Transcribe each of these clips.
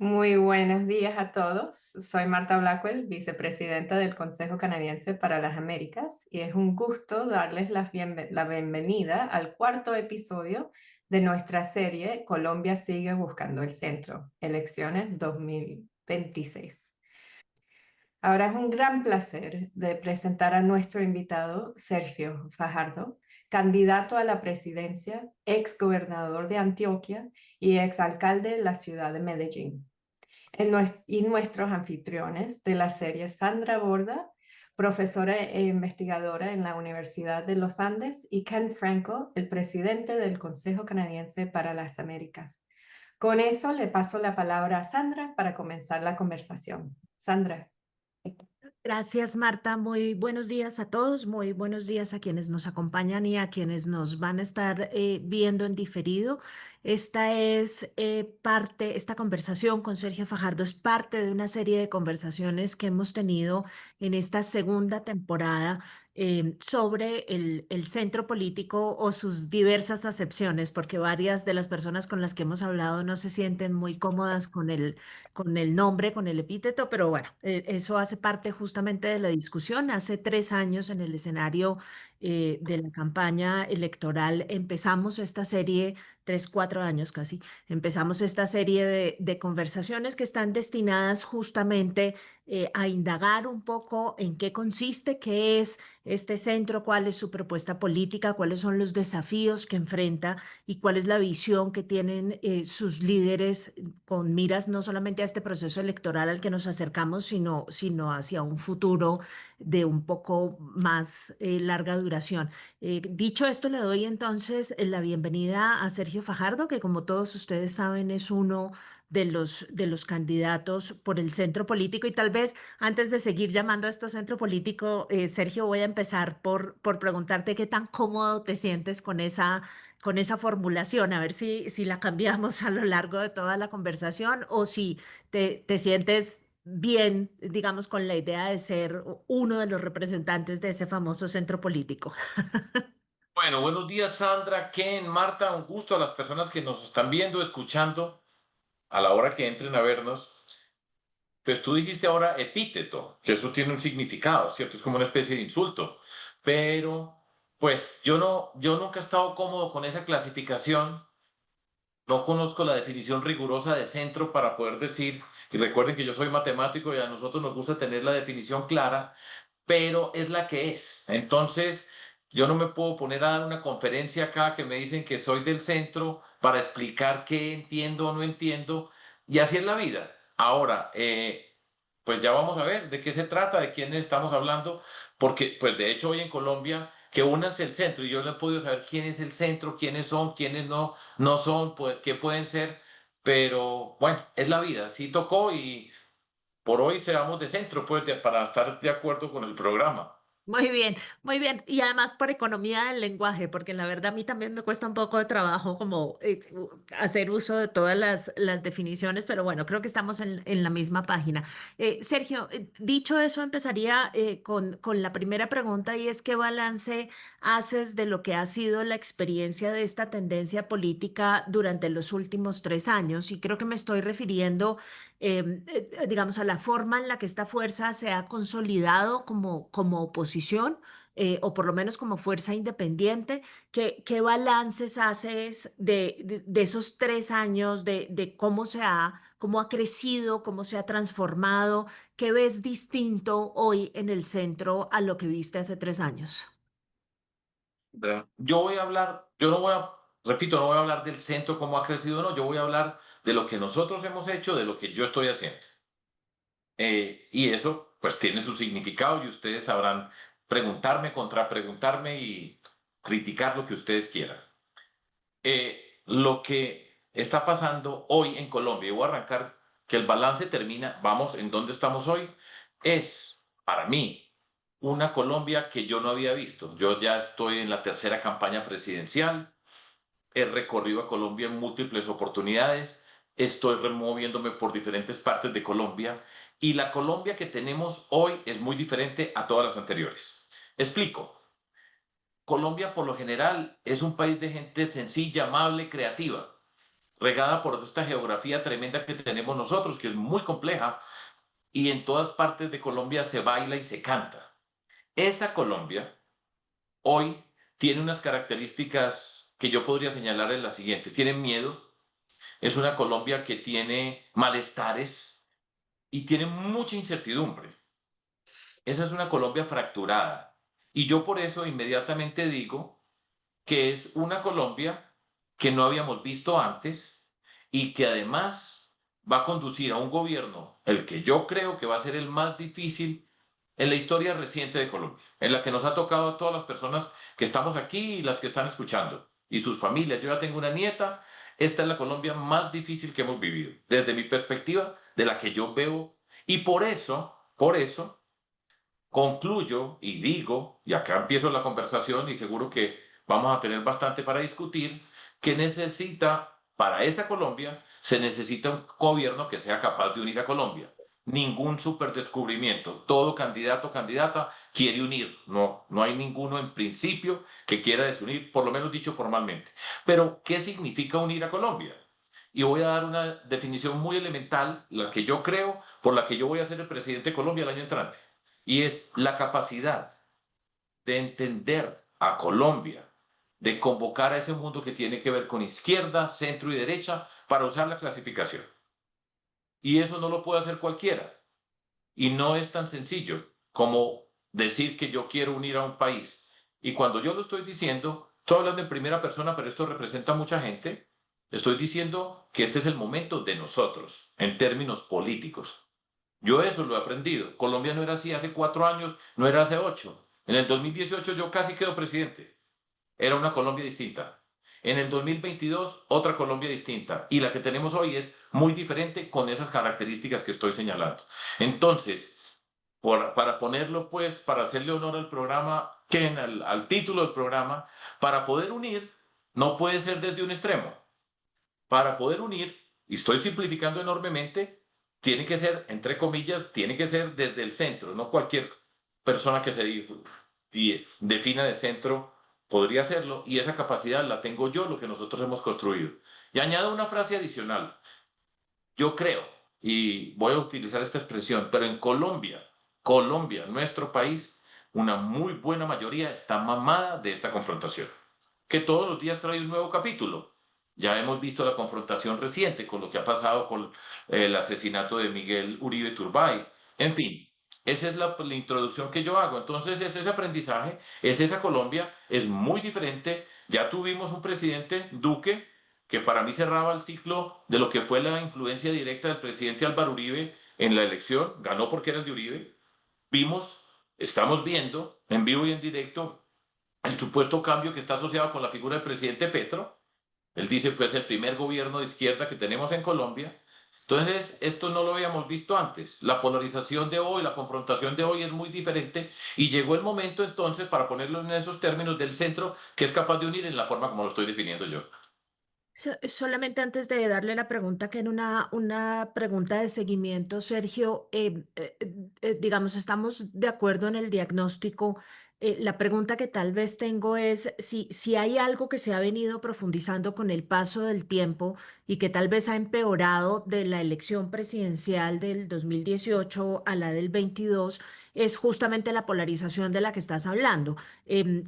Muy buenos días a todos. Soy Marta Blackwell, vicepresidenta del Consejo Canadiense para las Américas, y es un gusto darles la bienvenida al cuarto episodio de nuestra serie Colombia sigue buscando el centro, elecciones 2026. Ahora es un gran placer de presentar a nuestro invitado, Sergio Fajardo, candidato a la presidencia, ex gobernador de Antioquia y ex alcalde de la ciudad de Medellín. Y nuestros anfitriones de la serie, Sandra Borda, profesora e investigadora en la Universidad de los Andes, y Ken Franco, el presidente del Consejo Canadiense para las Américas. Con eso le paso la palabra a Sandra para comenzar la conversación. Sandra. Gracias, Marta. Muy buenos días a todos, muy buenos días a quienes nos acompañan y a quienes nos van a estar viendo en diferido. Esta conversación con Sergio Fajardo es parte de una serie de conversaciones que hemos tenido en esta segunda temporada sobre el centro político o sus diversas acepciones, porque varias de las personas con las que hemos hablado no se sienten muy cómodas con el nombre, con el epíteto, pero bueno, eso hace parte justamente de la discusión. Hace 3 años en el escenario de la campaña electoral empezamos esta serie, 3, 4 años casi, empezamos esta serie de conversaciones que están destinadas justamente a indagar un poco en qué consiste, qué es este centro, cuál es su propuesta política, cuáles son los desafíos que enfrenta y cuál es la visión que tienen sus líderes con miras no solamente a este proceso electoral al que nos acercamos, sino hacia un futuro de un poco más larga duración. Dicho esto, le doy entonces la bienvenida a Sergio Fajardo, que como todos ustedes saben es uno de los candidatos por el centro político. Y tal vez antes de seguir llamando a esto centro político, Sergio, voy a empezar por preguntarte qué tan cómodo te sientes con esa formulación, a ver si la cambiamos a lo largo de toda la conversación o si te sientes bien, digamos, con la idea de ser uno de los representantes de ese famoso centro político. Bueno, buenos días Sandra, Ken, Marta, un gusto a las personas que nos están viendo, escuchando a la hora que entren a vernos. Pues tú dijiste ahora epíteto, que eso tiene un significado, ¿cierto? Es como una especie de insulto. Pero, pues yo nunca he estado cómodo con esa clasificación. No conozco la definición rigurosa de centro para poder decir, y recuerden que yo soy matemático y a nosotros nos gusta tener la definición clara, pero es la que es. Entonces, yo no me puedo poner a dar una conferencia acá que me dicen que soy del centro para explicar qué entiendo o no entiendo, y así es la vida. Ahora, pues ya vamos a ver de qué se trata, de quién estamos hablando, porque pues de hecho hoy en Colombia, que únanse el centro, y yo no he podido saber quién es el centro, quiénes son, quiénes no son, qué pueden ser, pero bueno, es la vida, sí tocó y por hoy seamos de centro, pues para estar de acuerdo con el programa. Muy bien, muy bien. Y además por economía del lenguaje, porque la verdad a mí también me cuesta un poco de trabajo como hacer uso de todas las definiciones, pero bueno, creo que estamos en la misma página. Sergio, dicho eso, empezaría con la primera pregunta y es ¿qué balance haces de lo que ha sido la experiencia de esta tendencia política durante los últimos 3 años? Y creo que me estoy refiriendo digamos, a la forma en la que esta fuerza se ha consolidado como oposición, o por lo menos como fuerza independiente. ¿Qué balances haces de esos 3 años, de cómo ha crecido, cómo se ha transformado? ¿Qué ves distinto hoy en el centro a lo que viste hace 3 años? Yo voy a hablar, yo no voy a, repito, no voy a hablar del centro, cómo ha crecido, no, yo voy a hablar de lo que nosotros hemos hecho, de lo que yo estoy haciendo. Y eso pues tiene su significado y ustedes sabrán preguntarme, contrapreguntarme y criticar lo que ustedes quieran. Lo que está pasando hoy en Colombia, y voy a arrancar que el balance termina, vamos, en dónde estamos hoy, es para mí una Colombia que yo no había visto. Yo ya estoy en la tercera campaña presidencial, he recorrido a Colombia en múltiples oportunidades, estoy removiéndome por diferentes partes de Colombia y la Colombia que tenemos hoy es muy diferente a todas las anteriores. Explico. Colombia por lo general es un país de gente sencilla, amable, creativa. regada por esta geografía tremenda que tenemos nosotros, que es muy compleja, y en todas partes de Colombia se baila y se canta. Esa Colombia hoy tiene unas características que yo podría señalar en la siguiente. Tiene miedo, es una Colombia que tiene malestares y tiene mucha incertidumbre. Esa es una Colombia fracturada. Y yo por eso inmediatamente digo que es una Colombia que no habíamos visto antes y que además va a conducir a un gobierno, el que yo creo que va a ser el más difícil en la historia reciente de Colombia, en la que nos ha tocado a todas las personas que estamos aquí y las que están escuchando y sus familias. Yo ya tengo una nieta. Esta es la Colombia más difícil que hemos vivido, desde mi perspectiva, de la que yo veo. Y por eso, concluyo y digo, y acá empiezo la conversación y seguro que vamos a tener bastante para discutir, que para esa Colombia, se necesita un gobierno que sea capaz de unir a Colombia. Ningún superdescubrimiento. Todo candidato o candidata quiere unir. No, no hay ninguno en principio que quiera desunir, por lo menos dicho formalmente. Pero, ¿qué significa unir a Colombia? Y voy a dar una definición muy elemental, la que yo creo, por la que yo voy a ser el presidente de Colombia el año entrante. Y es la capacidad de entender a Colombia, de convocar a ese mundo que tiene que ver con izquierda, centro y derecha para usar la clasificación. Y eso no lo puede hacer cualquiera. Y no es tan sencillo como decir que yo quiero unir a un país. Y cuando yo lo estoy diciendo, estoy hablando en primera persona, pero esto representa a mucha gente. Estoy diciendo que este es el momento de nosotros, en términos políticos. Yo eso lo he aprendido. Colombia no era así hace 4 años, no era hace 8. En el 2018 yo casi quedo presidente. Era una Colombia distinta. En el 2022, otra Colombia distinta. Y la que tenemos hoy es muy diferente con esas características que estoy señalando. Entonces, para ponerlo, pues, para hacerle honor al programa, al título del programa, para poder unir, no puede ser desde un extremo. Para poder unir, y estoy simplificando enormemente, tiene que ser, entre comillas, tiene que ser desde el centro, no cualquier persona que se defina de centro podría hacerlo, y esa capacidad la tengo yo, lo que nosotros hemos construido. Y añado una frase adicional. Yo creo, y voy a utilizar esta expresión, pero en Colombia, nuestro país, una muy buena mayoría está mamada de esta confrontación, que todos los días trae un nuevo capítulo. Ya hemos visto la confrontación reciente con lo que ha pasado con el asesinato de Miguel Uribe Turbay. En fin, esa es la introducción que yo hago. Entonces, es ese aprendizaje, es esa Colombia, es muy diferente. Ya tuvimos un presidente, Duque, que para mí cerraba el ciclo de lo que fue la influencia directa del presidente Álvaro Uribe en la elección. Ganó porque era el de Uribe. Estamos viendo en vivo y en directo el supuesto cambio que está asociado con la figura del presidente Petro. Él dice, pues, el primer gobierno de izquierda que tenemos en Colombia. Entonces, esto no lo habíamos visto antes. La polarización de hoy, la confrontación de hoy es muy diferente y llegó el momento entonces, para ponerlo en esos términos, del centro que es capaz de unir en la forma como lo estoy definiendo yo. Solamente antes de darle la pregunta, que en una pregunta de seguimiento, Sergio, digamos, estamos de acuerdo en el diagnóstico. La pregunta que tal vez tengo es si hay algo que se ha venido profundizando con el paso del tiempo y que tal vez ha empeorado de la elección presidencial del 2018 a la del 22, es justamente la polarización de la que estás hablando.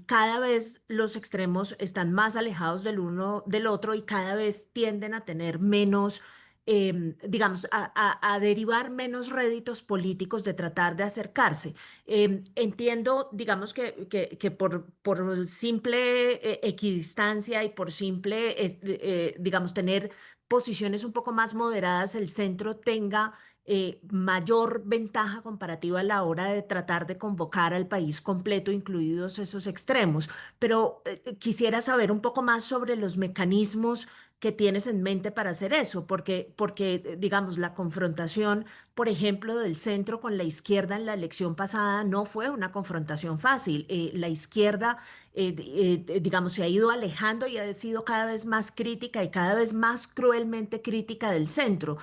Cada vez los extremos están más alejados del uno del otro y cada vez tienden a tener menos, digamos, a derivar menos réditos políticos de tratar de acercarse. Entiendo, digamos, que por simple equidistancia y por simple, digamos, tener posiciones un poco más moderadas, el centro tenga mayor ventaja comparativa a la hora de tratar de convocar al país completo, incluidos esos extremos. Pero quisiera saber un poco más sobre los mecanismos que tienes en mente para hacer eso, porque digamos, la confrontación, por ejemplo, del centro con la izquierda en la elección pasada no fue una confrontación fácil. La izquierda, digamos, se ha ido alejando y ha sido cada vez más crítica y cada vez más cruelmente crítica del centro.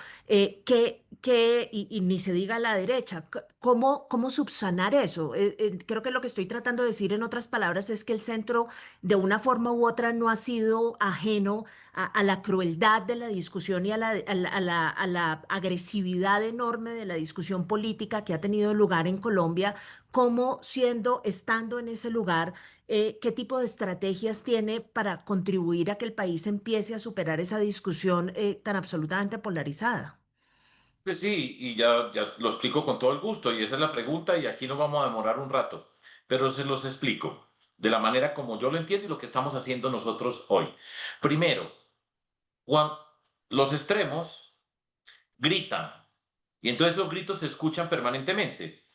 y ni se diga a la derecha, ¿cómo subsanar eso? Creo que lo que estoy tratando de decir en otras palabras es que el centro de una forma u otra no ha sido ajeno a la crueldad de la discusión y a la agresividad enorme de la discusión política que ha tenido lugar en Colombia, cómo estando en ese lugar, qué tipo de estrategias tiene para contribuir a que el país empiece a superar esa discusión tan absolutamente polarizada. Pues sí, y ya lo explico con todo el gusto, y esa es la pregunta, y aquí nos vamos a demorar un rato, pero se los explico de la manera como yo lo entiendo y lo que estamos haciendo nosotros hoy. Primero, cuando los extremos gritan, y entonces esos gritos se escuchan permanentemente.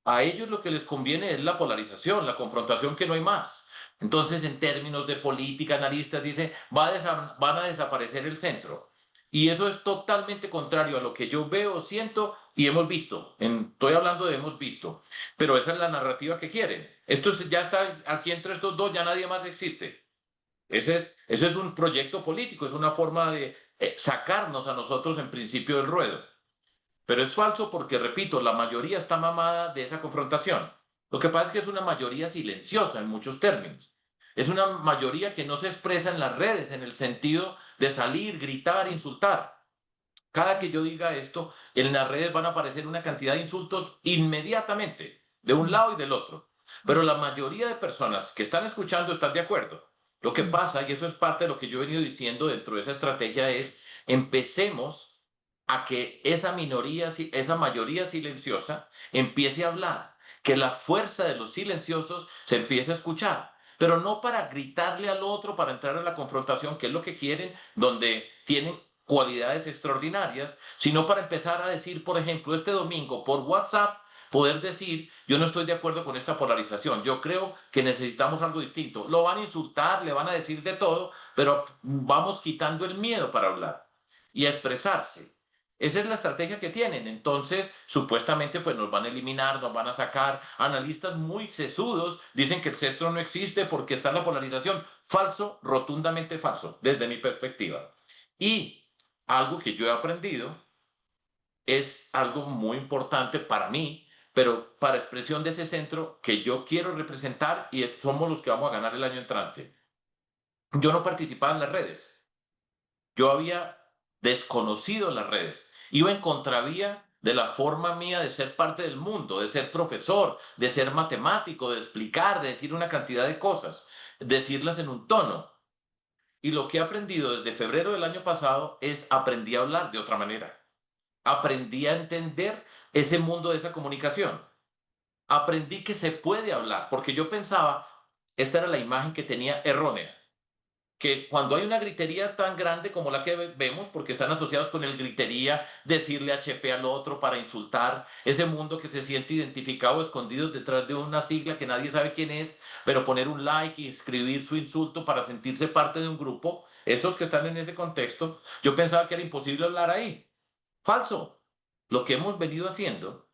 A ellos lo que les conviene es la polarización, la confrontación, que no hay más. Entonces, en términos de política, analistas dicen, van a desaparecer el centro. Y eso es totalmente contrario a lo que yo veo, siento y hemos visto. Estoy hablando de hemos visto, pero esa es la narrativa que quieren. Ya está aquí entre estos dos, ya nadie más existe. Ese es un proyecto político, es una forma de sacarnos a nosotros en principio del ruedo. Pero es falso porque, repito, la mayoría está mamada de esa confrontación. Lo que pasa es que es una mayoría silenciosa en muchos términos. Es una mayoría que no se expresa en las redes en el sentido de salir, gritar, insultar. Cada que yo diga esto, en las redes van a aparecer una cantidad de insultos inmediatamente, de un Mm, lado y del otro. Pero la mayoría de personas que están escuchando están de acuerdo. Lo que mm, pasa, y eso es parte de lo que yo he venido diciendo dentro de esa estrategia, es empecemos a que esa minoría, esa mayoría silenciosa empiece a hablar, que la fuerza de los silenciosos se empiece a escuchar, pero no para gritarle al otro, para entrar en la confrontación, que es lo que quieren, donde tienen cualidades extraordinarias, sino para empezar a decir, por ejemplo, este domingo por WhatsApp, poder decir, yo no estoy de acuerdo con esta polarización, yo creo que necesitamos algo distinto. Lo van a insultar, le van a decir de todo, pero vamos quitando el miedo para hablar y a expresarse. Esa es la estrategia que tienen. Entonces, supuestamente, pues nos van a eliminar, nos van a sacar. Analistas muy sesudos dicen que el centro no existe porque está en la polarización. Falso, rotundamente falso, desde mi perspectiva. Y algo que yo he aprendido es algo muy importante para mí, pero para expresión de ese centro que yo quiero representar y somos los que vamos a ganar el año entrante. Yo no participaba en las redes. Yo había desconocido las redes. Iba en contravía de la forma mía de ser parte del mundo, de ser profesor, de ser matemático, de explicar, de decir una cantidad de cosas, decirlas en un tono. Y lo que he aprendido desde febrero del año pasado es aprendí a hablar de otra manera. Aprendí a entender ese mundo de esa comunicación. Aprendí que se puede hablar, porque yo pensaba, esta era la imagen que tenía errónea, que cuando hay una gritería tan grande como la que vemos, porque están asociados con el gritería, decirle HP al otro para insultar, ese mundo que se siente identificado, escondido detrás de una sigla que nadie sabe quién es, pero poner un like y escribir su insulto para sentirse parte de un grupo, esos que están en ese contexto, yo pensaba que era imposible hablar ahí. Falso. Lo que hemos venido haciendo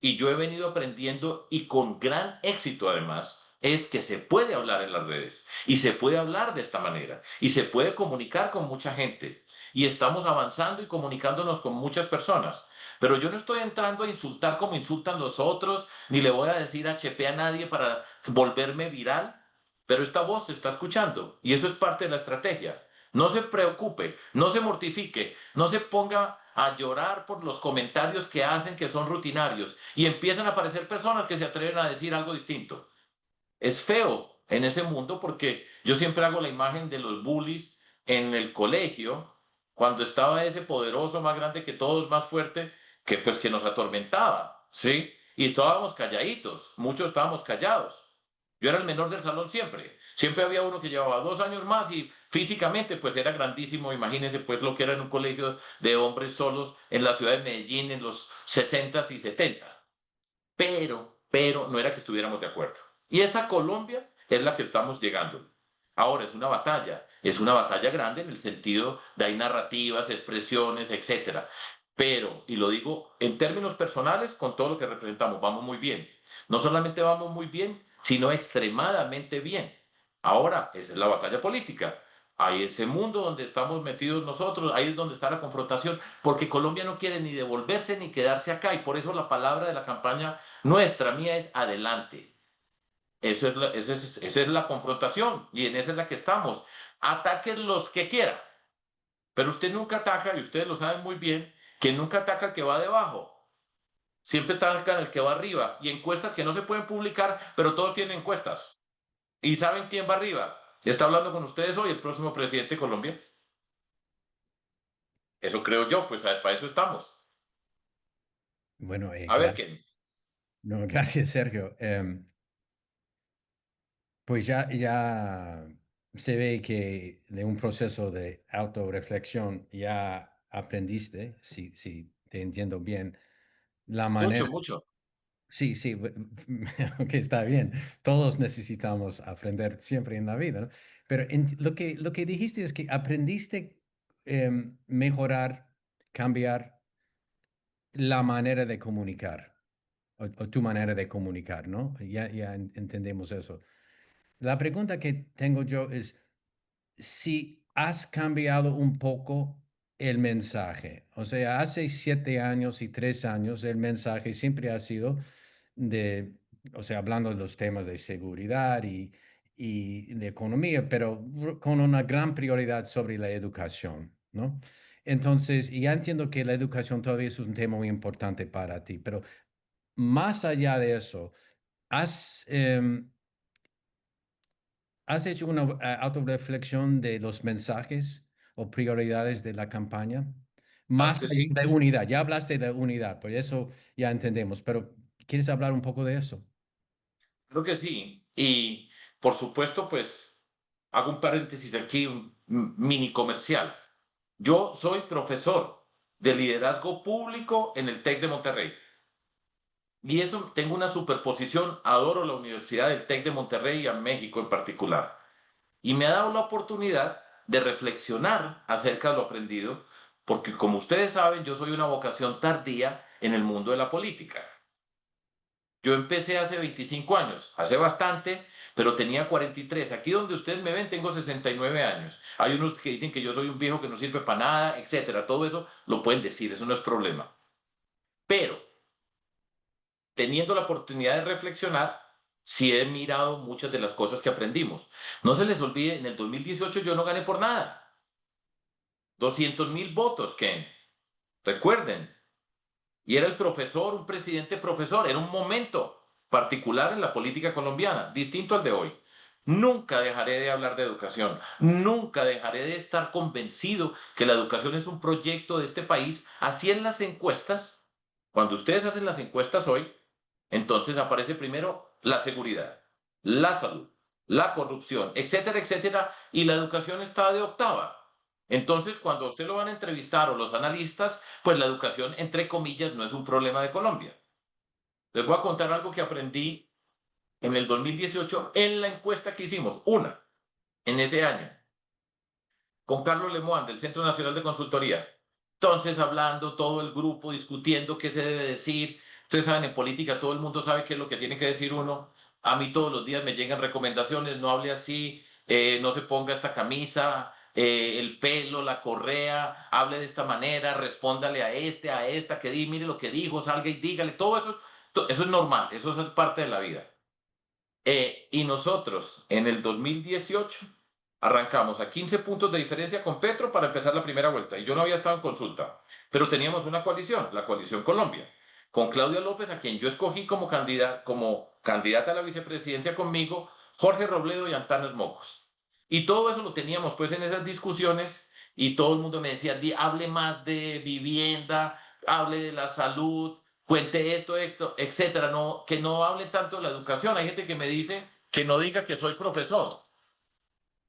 y yo he venido aprendiendo y con gran éxito además, es que se puede hablar en las redes y se puede hablar de esta manera y se puede comunicar con mucha gente y estamos avanzando y comunicándonos con muchas personas. Pero yo no estoy entrando a insultar como insultan los otros, ni le voy a decir HP a nadie para volverme viral, pero esta voz se está escuchando y eso es parte de la estrategia. No se preocupe, no se mortifique, no se ponga a llorar por los comentarios que hacen que son rutinarios y empiezan a aparecer personas que se atreven a decir algo distinto. Es feo en ese mundo porque yo siempre hago la imagen de los bullies en el colegio, cuando estaba ese poderoso más grande que todos, más fuerte, que pues que nos atormentaba, ¿sí? Y estábamos calladitos, muchos estábamos callados. Yo era el menor del salón siempre. Siempre había uno que llevaba 2 años más y físicamente pues era grandísimo. Imagínense pues lo que era en un colegio de hombres solos en la ciudad de Medellín en los 60 y 70. Pero no era que estuviéramos de acuerdo. Y esa Colombia es la que estamos llegando. Ahora es una batalla grande en el sentido de hay narrativas, expresiones, etcétera. Pero, y lo digo en términos personales, con todo lo que representamos, vamos muy bien. No solamente vamos muy bien, sino extremadamente bien. Ahora, esa es la batalla política. hay ese mundo donde estamos metidos nosotros, ahí es donde está la confrontación, porque Colombia no quiere ni devolverse ni quedarse acá, y por eso la palabra de la campaña nuestra, mía, es adelante. Esa es la confrontación, y en esa es la que estamos. Ataquen los que quieran, pero usted nunca ataca, y ustedes lo saben muy bien, que nunca ataca al que va debajo. Siempre atacan al que va arriba, y encuestas que no se pueden publicar, pero todos tienen encuestas. ¿Y saben quién va arriba? Está hablando con ustedes hoy el próximo presidente de Colombia. Eso creo yo, pues para eso estamos. Bueno, A ver quién. no, gracias, Sergio. Pues ya se ve que de un proceso de autorreflexión ya aprendiste, si te entiendo bien, la manera. Mucho, mucho. Sí, sí, que está bien. Todos necesitamos aprender siempre en la vida, ¿no? Pero lo que dijiste es que aprendiste mejorar, cambiar la manera de comunicar o tu manera de comunicar, ¿no? Ya entendemos eso. La pregunta que tengo yo es si has cambiado un poco el mensaje. O sea, hace 7 años y 3 años el mensaje siempre ha sido de, o sea, hablando de los temas de seguridad y de economía, pero con una gran prioridad sobre la educación, ¿no? Entonces, y ya entiendo que la educación todavía es un tema muy importante para ti, pero más allá de eso, ¿has, has hecho una autorreflexión de los mensajes o prioridades de la campaña? Claro Más que allá sí. de unidad, ya hablaste de unidad, por eso ya entendemos, pero ¿quieres hablar un poco de eso? Creo que sí. Y por supuesto, pues hago un paréntesis aquí, un mini comercial. Yo soy profesor de liderazgo público en el TEC de Monterrey. Y eso tengo una superposición, adoro la Universidad del TEC de Monterrey y a México en particular. Y me ha dado la oportunidad de reflexionar acerca de lo aprendido, porque como ustedes saben, yo soy una vocación tardía en el mundo de la política. Yo empecé hace 25 años, hace bastante, pero tenía 43. Aquí donde ustedes me ven tengo 69 años. Hay unos que dicen que yo soy un viejo que no sirve para nada, etcétera. Todo eso lo pueden decir, eso no es problema. Pero teniendo la oportunidad de reflexionar, sí he mirado muchas de las cosas que aprendimos. No se les olvide, en el 2018 yo no gané por nada. 200.000 votos, Ken. Recuerden. Y era el profesor, un presidente profesor. Era un momento particular en la política colombiana, distinto al de hoy. Nunca dejaré de hablar de educación. Nunca dejaré de estar convencido que la educación es un proyecto de este país. Así en las encuestas, cuando ustedes hacen las encuestas hoy, entonces aparece primero la seguridad, la salud, la corrupción, etcétera, etcétera, y la educación está de octava. Entonces, cuando a usted lo van a entrevistar o los analistas, pues la educación, entre comillas, no es un problema de Colombia. Les voy a contar algo que aprendí en el 2018 en la encuesta que hicimos, una, en ese año, con Carlos Lemoine del Centro Nacional de Consultoría. Entonces, hablando, todo el grupo discutiendo qué se debe decir. Ustedes saben, en política todo el mundo sabe qué es lo que tiene que decir uno. A mí todos los días me llegan recomendaciones, no hable así, no se ponga esta camisa, el pelo, la correa, hable de esta manera, respóndale a este, a esta, que di, mire lo que dijo, salga y dígale, todo eso, eso es normal, eso es parte de la vida. Y nosotros en el 2018 arrancamos a 15 puntos de diferencia con Petro para empezar la primera vuelta. Y yo no había estado en consulta, pero teníamos una coalición, la coalición Colombia, con Claudia López, a quien yo escogí como candidata a la vicepresidencia conmigo, Jorge Robledo y Antanas Mocos. Y todo eso lo teníamos pues en esas discusiones y todo el mundo me decía, hable más de vivienda, hable de la salud, cuente esto, etcétera, no, que no hable tanto de la educación. Hay gente que me dice que no diga que soy profesor,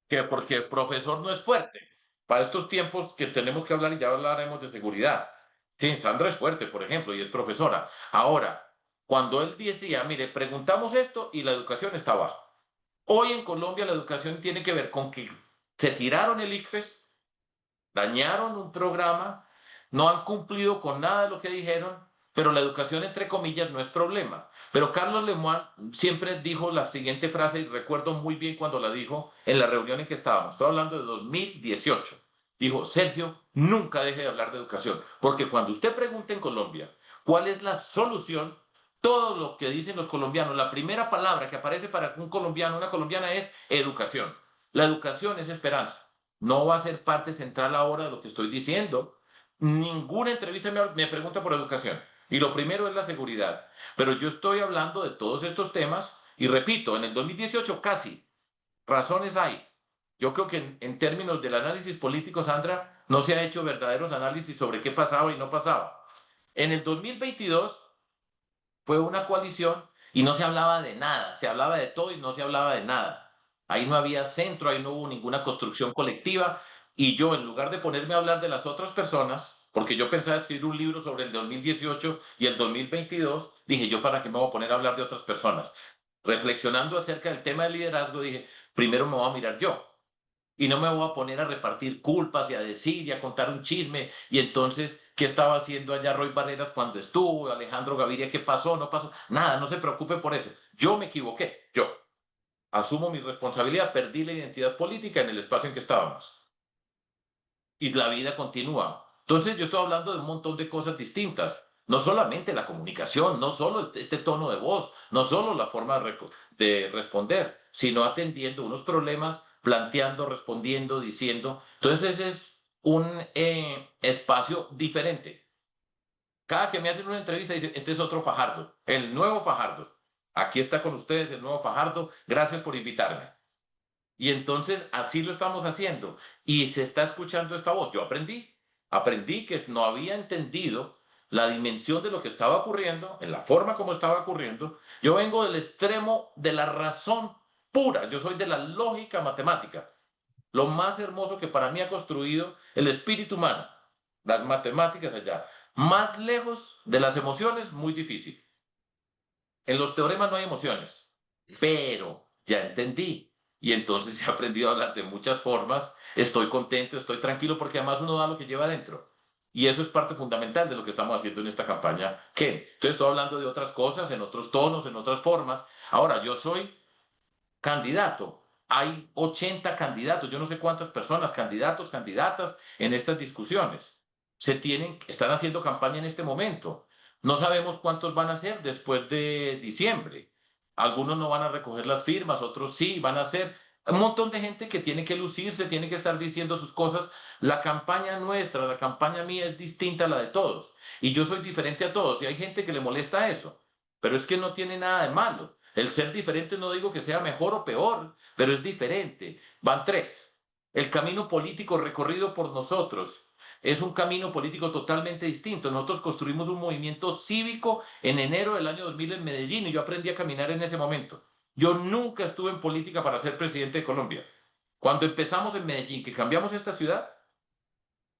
que porque profesor no es fuerte. Para estos tiempos que tenemos que hablar, y ya hablaremos de seguridad. Sí, Sandra es fuerte, por ejemplo, y es profesora. Ahora, cuando él decía, mire, preguntamos esto y la educación está abajo. Hoy en Colombia la educación tiene que ver con que se tiraron el ICFES, dañaron un programa, no han cumplido con nada de lo que dijeron, pero la educación, entre comillas, no es problema. Pero Carlos Lemoine siempre dijo la siguiente frase, y recuerdo muy bien cuando la dijo en la reunión en que estábamos, estoy hablando de 2018. Dijo, Sergio, nunca deje de hablar de educación, porque cuando usted pregunte en Colombia cuál es la solución, todo lo que dicen los colombianos, la primera palabra que aparece para un colombiano, una colombiana es educación. La educación es esperanza. No va a ser parte central ahora de lo que estoy diciendo. Ninguna entrevista me pregunta por educación. Y lo primero es la seguridad. Pero yo estoy hablando de todos estos temas y repito, en el 2018 casi razones hay. Yo creo que en términos del análisis político, Sandra, no se ha hecho verdaderos análisis sobre qué pasaba y no pasaba. En el 2022 fue una coalición y no se hablaba de nada, se hablaba de todo y no se hablaba de nada. Ahí no había centro, ahí no hubo ninguna construcción colectiva y yo en lugar de ponerme a hablar de las otras personas, porque yo pensaba escribir un libro sobre el 2018 y el 2022, dije yo para qué me voy a poner a hablar de otras personas. Reflexionando acerca del tema del liderazgo, dije, primero me voy a mirar yo. Y no me voy a poner a repartir culpas y a decir y a contar un chisme. Y entonces, ¿qué estaba haciendo allá Roy Barreras cuando estuvo? Alejandro Gaviria, ¿qué pasó? No pasó. Nada, no se preocupe por eso. Yo me equivoqué. Yo asumo mi responsabilidad. Perdí la identidad política en el espacio en que estábamos. Y la vida continúa. Entonces, yo estoy hablando de un montón de cosas distintas. No solamente la comunicación, no solo este tono de voz, no solo la forma de responder, sino atendiendo unos problemas, planteando, respondiendo, diciendo. Entonces, es un espacio diferente. Cada que me hacen una entrevista, dicen, este es otro Fajardo, el nuevo Fajardo. Aquí está con ustedes el nuevo Fajardo. Gracias por invitarme. Y entonces así lo estamos haciendo y se está escuchando esta voz. Yo aprendí que no había entendido la dimensión de lo que estaba ocurriendo, en la forma como estaba ocurriendo. Yo vengo del extremo de la razón pura, yo soy de la lógica matemática, lo más hermoso que para mí ha construido el espíritu humano, las matemáticas allá. Más lejos de las emociones, muy difícil. En los teoremas no hay emociones, pero ya entendí. Y entonces he aprendido a hablar de muchas formas. Estoy contento, estoy tranquilo, porque además uno da lo que lleva adentro. Y eso es parte fundamental de lo que estamos haciendo en esta campaña. ¿Qué? Entonces estoy hablando de otras cosas, en otros tonos, en otras formas. Ahora, yo soy candidato. Hay 80 candidatos, yo no sé cuántas personas, candidatos, candidatas en estas discusiones. Están haciendo campaña en este momento. No sabemos cuántos van a ser después de diciembre. Algunos no van a recoger las firmas, otros sí, van a ser un montón de gente que tiene que lucirse, tiene que estar diciendo sus cosas. La campaña nuestra, la campaña mía es distinta a la de todos. Y yo soy diferente a todos. Y hay gente que le molesta eso. Pero es que no tiene nada de malo. El ser diferente no digo que sea mejor o peor, pero es diferente. Van tres. El camino político recorrido por nosotros es un camino político totalmente distinto. Nosotros construimos un movimiento cívico en enero del año 2000 en Medellín y yo aprendí a caminar en ese momento. Yo nunca estuve en política para ser presidente de Colombia. Cuando empezamos en Medellín, que cambiamos esta ciudad,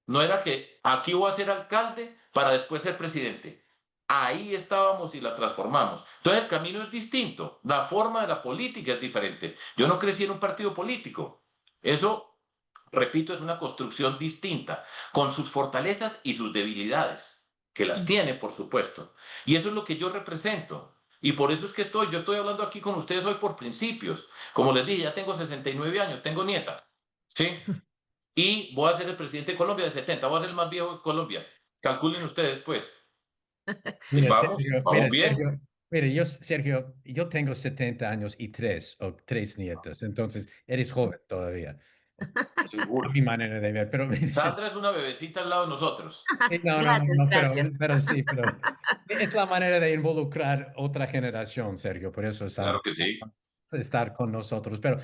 no era que aquí voy a ser alcalde para después ser presidente. Ahí estábamos y la transformamos. Entonces el camino es distinto, la forma de la política es diferente. Yo no crecí en un partido político. Eso, repito, es una construcción distinta, con sus fortalezas y sus debilidades, que las tiene, por supuesto. Y eso es lo que yo represento. Y por eso es que yo estoy hablando aquí con ustedes hoy por principios. Como les dije, ya tengo 69 años, tengo nieta. ¿Sí? Y voy a ser el presidente de Colombia de 70, voy a ser el más viejo de Colombia. Calculen ustedes, pues. Pues Mira, vamos, Sergio, vamos bien. Sergio, yo tengo 70 años y tres nietas, entonces eres joven todavía, a Seguro. mi manera de ver, pero Sandra es una bebecita al lado de nosotros. Gracias, gracias. pero sí, pero es la manera de involucrar otra generación, Sergio, por eso Claro que sí. estar con nosotros. Pero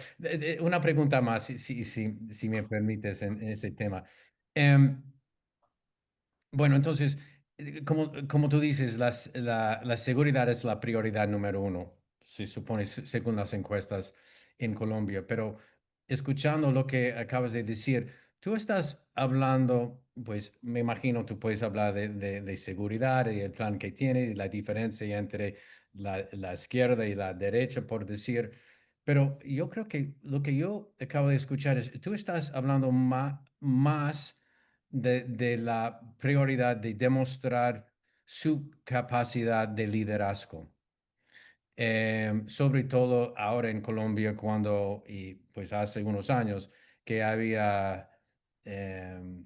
una pregunta más, si me permites, en ese tema. Em, bueno, entonces, como tú dices, la seguridad es la prioridad número uno, se supone, según las encuestas en Colombia. Pero escuchando lo que acabas de decir, tú estás hablando, pues me imagino tú puedes hablar de seguridad y el plan que tiene y la diferencia entre la izquierda y la derecha, por decir. Pero yo creo que lo que yo acabo de escuchar es, tú estás hablando más de la prioridad de demostrar su capacidad de liderazgo. Sobre todo ahora en Colombia, y pues hace unos años que había em,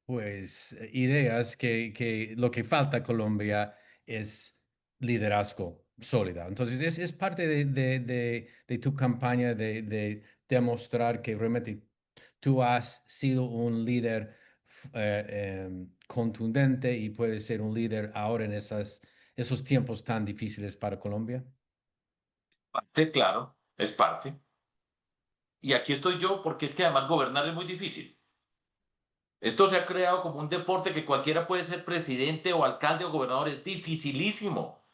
pues ideas que lo que falta a Colombia es liderazgo sólida. Entonces es parte de tu campaña de demostrar que realmente tú has sido un líder contundente y puedes ser un líder ahora en esos tiempos tan difíciles para Colombia. Parte, claro, es parte. Y aquí estoy yo porque es que además gobernar es muy difícil. Esto se ha creado como un deporte que cualquiera puede ser presidente o alcalde o gobernador. Es dificilísimo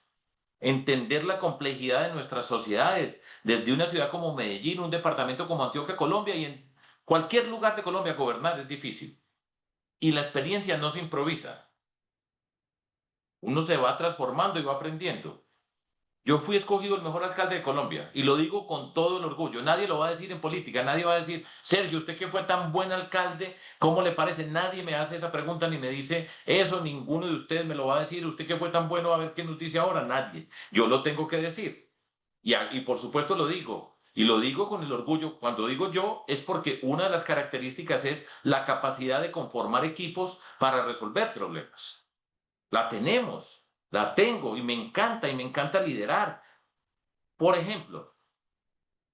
entender la complejidad de nuestras sociedades, desde una ciudad como Medellín, un departamento como Antioquia, Colombia, y en cualquier lugar de Colombia gobernar es difícil. Y la experiencia no se improvisa. Uno se va transformando y va aprendiendo. Yo fui escogido el mejor alcalde de Colombia y lo digo con todo el orgullo. Nadie lo va a decir en política, nadie va a decir, Sergio, usted que fue tan buen alcalde, ¿cómo le parece? Nadie me hace esa pregunta ni me dice eso, ninguno de ustedes me lo va a decir. Usted que fue tan bueno, a ver qué nos dice ahora, nadie. Yo lo tengo que decir. Y por supuesto lo digo. Y lo digo con el orgullo. Cuando digo yo es porque una de las características es la capacidad de conformar equipos para resolver problemas. La tenemos, la tengo y me encanta liderar. Por ejemplo,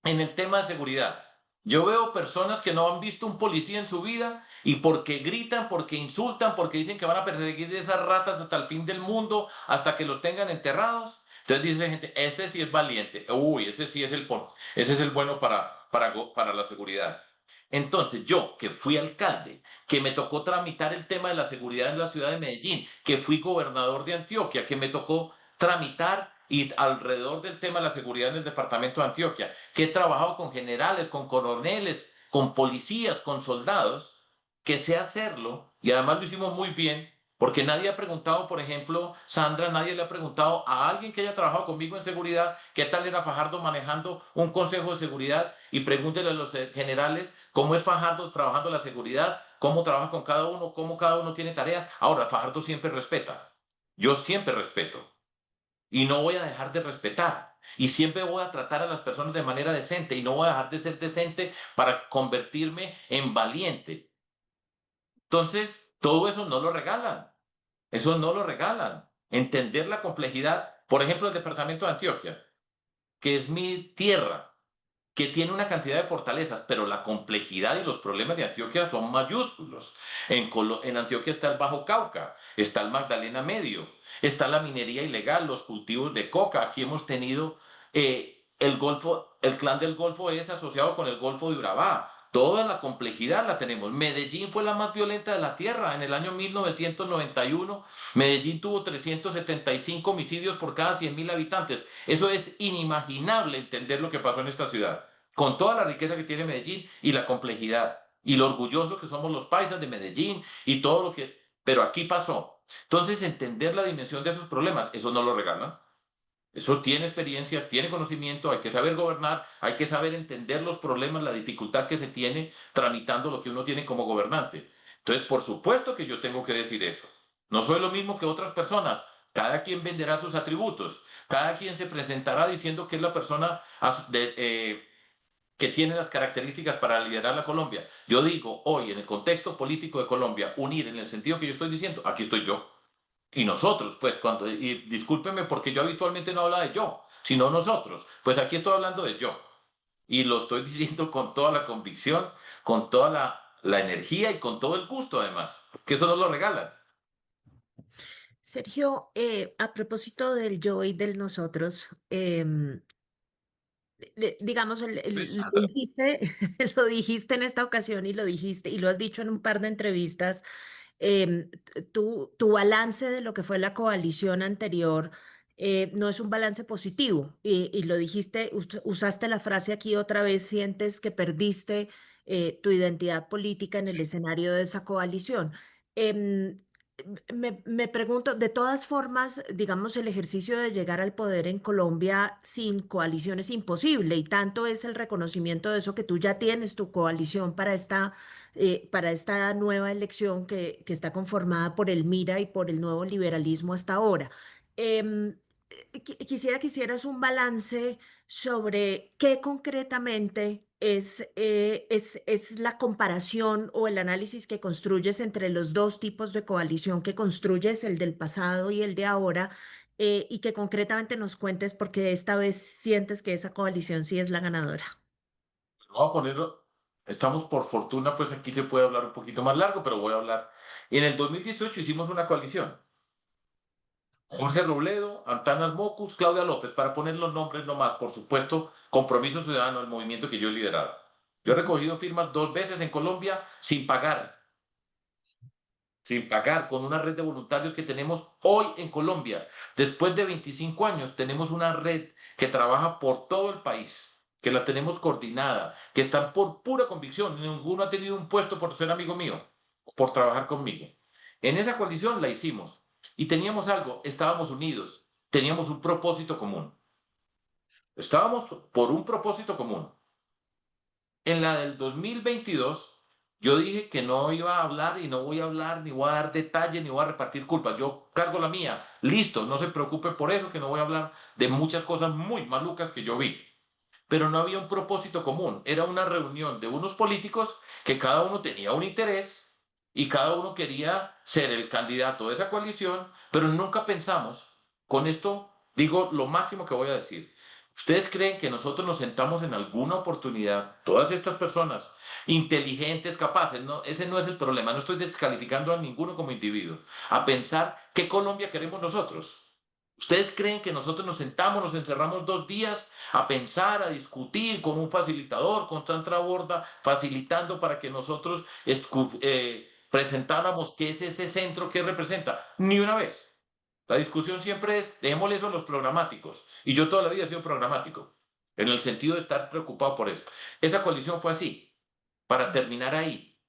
en el tema de seguridad, yo veo personas que no han visto un policía en su vida y porque gritan, porque insultan, porque dicen que van a perseguir esas ratas hasta el fin del mundo, hasta que los tengan enterrados. Entonces dice la gente, ese sí es valiente, uy, ese sí es ese es el bueno para la seguridad. Entonces yo, que fui alcalde, que me tocó tramitar el tema de la seguridad en la ciudad de Medellín, que fui gobernador de Antioquia, que me tocó tramitar y alrededor del tema de la seguridad en el departamento de Antioquia, que he trabajado con generales, con coroneles, con policías, con soldados, que sé hacerlo y además lo hicimos muy bien, porque nadie ha preguntado, por ejemplo, Sandra, nadie le ha preguntado a alguien que haya trabajado conmigo en seguridad qué tal era Fajardo manejando un consejo de seguridad y pregúntele a los generales cómo es Fajardo trabajando la seguridad, cómo trabaja con cada uno, cómo cada uno tiene tareas. Ahora, Fajardo siempre respeta. Yo siempre respeto y no voy a dejar de respetar. Y siempre voy a tratar a las personas de manera decente y no voy a dejar de ser decente para convertirme en valiente. Entonces, todo eso no lo regalan. Eso no lo regalan. Entender la complejidad, por ejemplo, el departamento de Antioquia, que es mi tierra, que tiene una cantidad de fortalezas, pero la complejidad y los problemas de Antioquia son mayúsculos. En Antioquia está el Bajo Cauca, está el Magdalena Medio, está la minería ilegal, los cultivos de coca. Aquí hemos tenido el Golfo, el clan del Golfo es asociado con el Golfo de Urabá. Toda la complejidad la tenemos. Medellín fue la más violenta de la tierra. En el año 1991, Medellín tuvo 375 homicidios por cada 100.000 habitantes. Eso es inimaginable entender lo que pasó en esta ciudad, con toda la riqueza que tiene Medellín y la complejidad y lo orgullosos que somos los paisas de Medellín y todo lo que... Pero aquí pasó. Entonces, entender la dimensión de esos problemas, eso no lo regalan. Eso tiene experiencia, tiene conocimiento, hay que saber gobernar, hay que saber entender los problemas, la dificultad que se tiene tramitando lo que uno tiene como gobernante. Entonces, por supuesto que yo tengo que decir eso. No soy lo mismo que otras personas. Cada quien venderá sus atributos. Cada quien se presentará diciendo que es la persona que tiene las características para liderar la Colombia. Yo digo hoy, en el contexto político de Colombia, unir en el sentido que yo estoy diciendo, aquí estoy yo. Y nosotros, pues, y discúlpeme porque yo habitualmente no hablo de yo, sino nosotros. Pues aquí estoy hablando de yo. Y lo estoy diciendo con toda la convicción, con toda la energía y con todo el gusto, además, que eso no lo regalan. Sergio, a propósito del yo y del nosotros, digamos, Pues, lo Sandra, dijiste, lo dijiste en esta ocasión y lo dijiste y lo has dicho en un par de entrevistas. Tu balance de lo que fue la coalición anterior no es un balance positivo y lo dijiste, usaste la frase aquí otra vez, sientes que perdiste tu identidad política en el sí. escenario de esa coalición. Em, me pregunto, de todas formas, digamos, el ejercicio de llegar al poder en Colombia sin coalición es imposible y tanto es el reconocimiento de eso que tú ya tienes tu coalición para esta para esta nueva elección que está conformada por el MIRA y por el nuevo liberalismo hasta ahora. Em, Quisiera que hicieras un balance sobre qué concretamente es la comparación o el análisis que construyes entre los dos tipos de coalición que construyes, el del pasado y el de ahora, y que concretamente nos cuentes por qué esta vez sientes que esa coalición sí es la ganadora. Vamos a ponerlo, estamos por fortuna, pues aquí se puede hablar un poquito más largo, pero voy a hablar. En el 2018 hicimos una coalición. Jorge Robledo, Antanas Mocus, Claudia López, para poner los nombres nomás, por supuesto, Compromiso Ciudadano, el movimiento que yo he liderado. Yo he recogido firmas 2 veces en Colombia sin pagar, con una red de voluntarios que tenemos hoy en Colombia. Después de 25 años, tenemos una red que trabaja por todo el país, que la tenemos coordinada, que están por pura convicción. Ninguno ha tenido un puesto por ser amigo mío, por trabajar conmigo. En esa coalición la hicimos y teníamos algo, estábamos unidos, teníamos un propósito común. Estábamos por un propósito común. En la del 2022, yo dije que no iba a hablar y no voy a hablar, ni voy a dar detalle, ni voy a repartir culpas. Yo cargo la mía. Listo, no se preocupe por eso, que no voy a hablar de muchas cosas muy malucas que yo vi. Pero no había un propósito común. Era una reunión de unos políticos que cada uno tenía un interés y cada uno quería ser el candidato de esa coalición, pero nunca pensamos, con esto digo lo máximo que voy a decir. ¿Ustedes creen que nosotros nos sentamos en alguna oportunidad, todas estas personas inteligentes, capaces, no, ese no es el problema, no estoy descalificando a ninguno como individuo, a pensar qué Colombia queremos nosotros? ¿Ustedes creen que nosotros nos sentamos, nos encerramos 2 días a pensar, a discutir con un facilitador, con Sandra Borda, facilitando para que nosotros presentáramos qué es ese centro que representa? Ni una vez. La discusión siempre es, dejémosle eso a los programáticos. Y yo toda la vida he sido programático, en el sentido de estar preocupado por eso. Esa coalición fue así, para terminar ahí.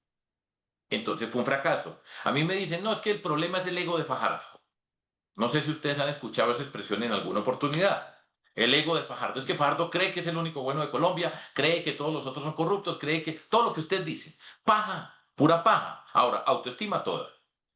Entonces fue un fracaso. A mí me dicen, no, es que el problema es el ego de Fajardo. No sé si ustedes han escuchado esa expresión en alguna oportunidad. El ego de Fajardo. Es que Fajardo cree que es el único bueno de Colombia, cree que todos los otros son corruptos, cree que todo lo que usted dice. Paja, pura paja. Ahora, autoestima toda.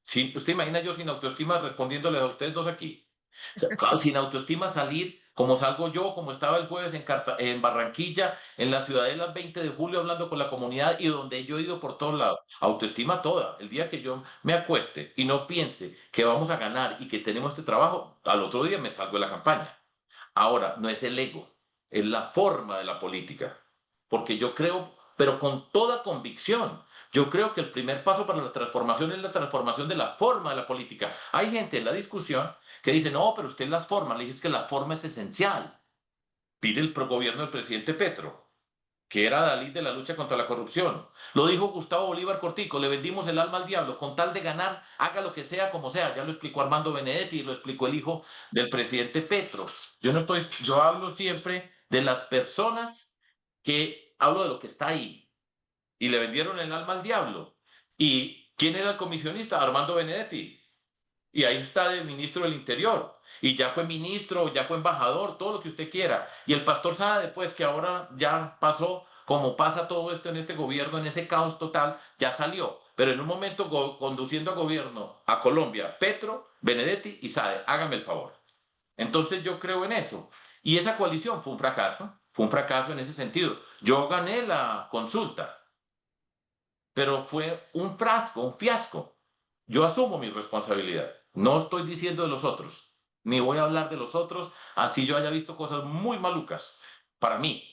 ¿Sí? ¿Usted imagina yo sin autoestima respondiéndole a ustedes dos aquí? O sea, claro, sin autoestima salir como salgo yo, como estaba el jueves en Barranquilla, en la Ciudadela 20 de julio hablando con la comunidad y donde yo he ido por todos lados. Autoestima toda. El día que yo me acueste y no piense que vamos a ganar y que tenemos este trabajo, al otro día me salgo de la campaña. Ahora, no es el ego, es la forma de la política. Porque yo creo, pero con toda convicción, yo creo que el primer paso para la transformación es la transformación de la forma de la política. Hay gente en la discusión que dice, no, pero usted las formas. Le dije, es que la forma es esencial. Pide el gobierno del presidente Petro, que era Dalí de la lucha contra la corrupción. Lo dijo Gustavo Bolívar Cortico, le vendimos el alma al diablo, con tal de ganar, haga lo que sea, como sea. Ya lo explicó Armando Benedetti y lo explicó el hijo del presidente Petro. Yo hablo siempre de las personas que hablo de lo que está ahí. Y le vendieron el alma al diablo. ¿Y quién era el comisionista? Armando Benedetti. Y ahí está de ministro del Interior. Y ya fue ministro, ya fue embajador, todo lo que usted quiera. Y el pastor Sade, pues, que ahora ya pasó, como pasa todo esto en este gobierno, en ese caos total, ya salió. Pero en un momento conduciendo a gobierno a Colombia, Petro, Benedetti y Sade, hágame el favor. Entonces yo creo en eso. Y esa coalición fue un fracaso en ese sentido. Yo gané la consulta, pero fue un fiasco. Yo asumo mi responsabilidad. No estoy diciendo de los otros, ni voy a hablar de los otros, así yo haya visto cosas muy malucas para mí,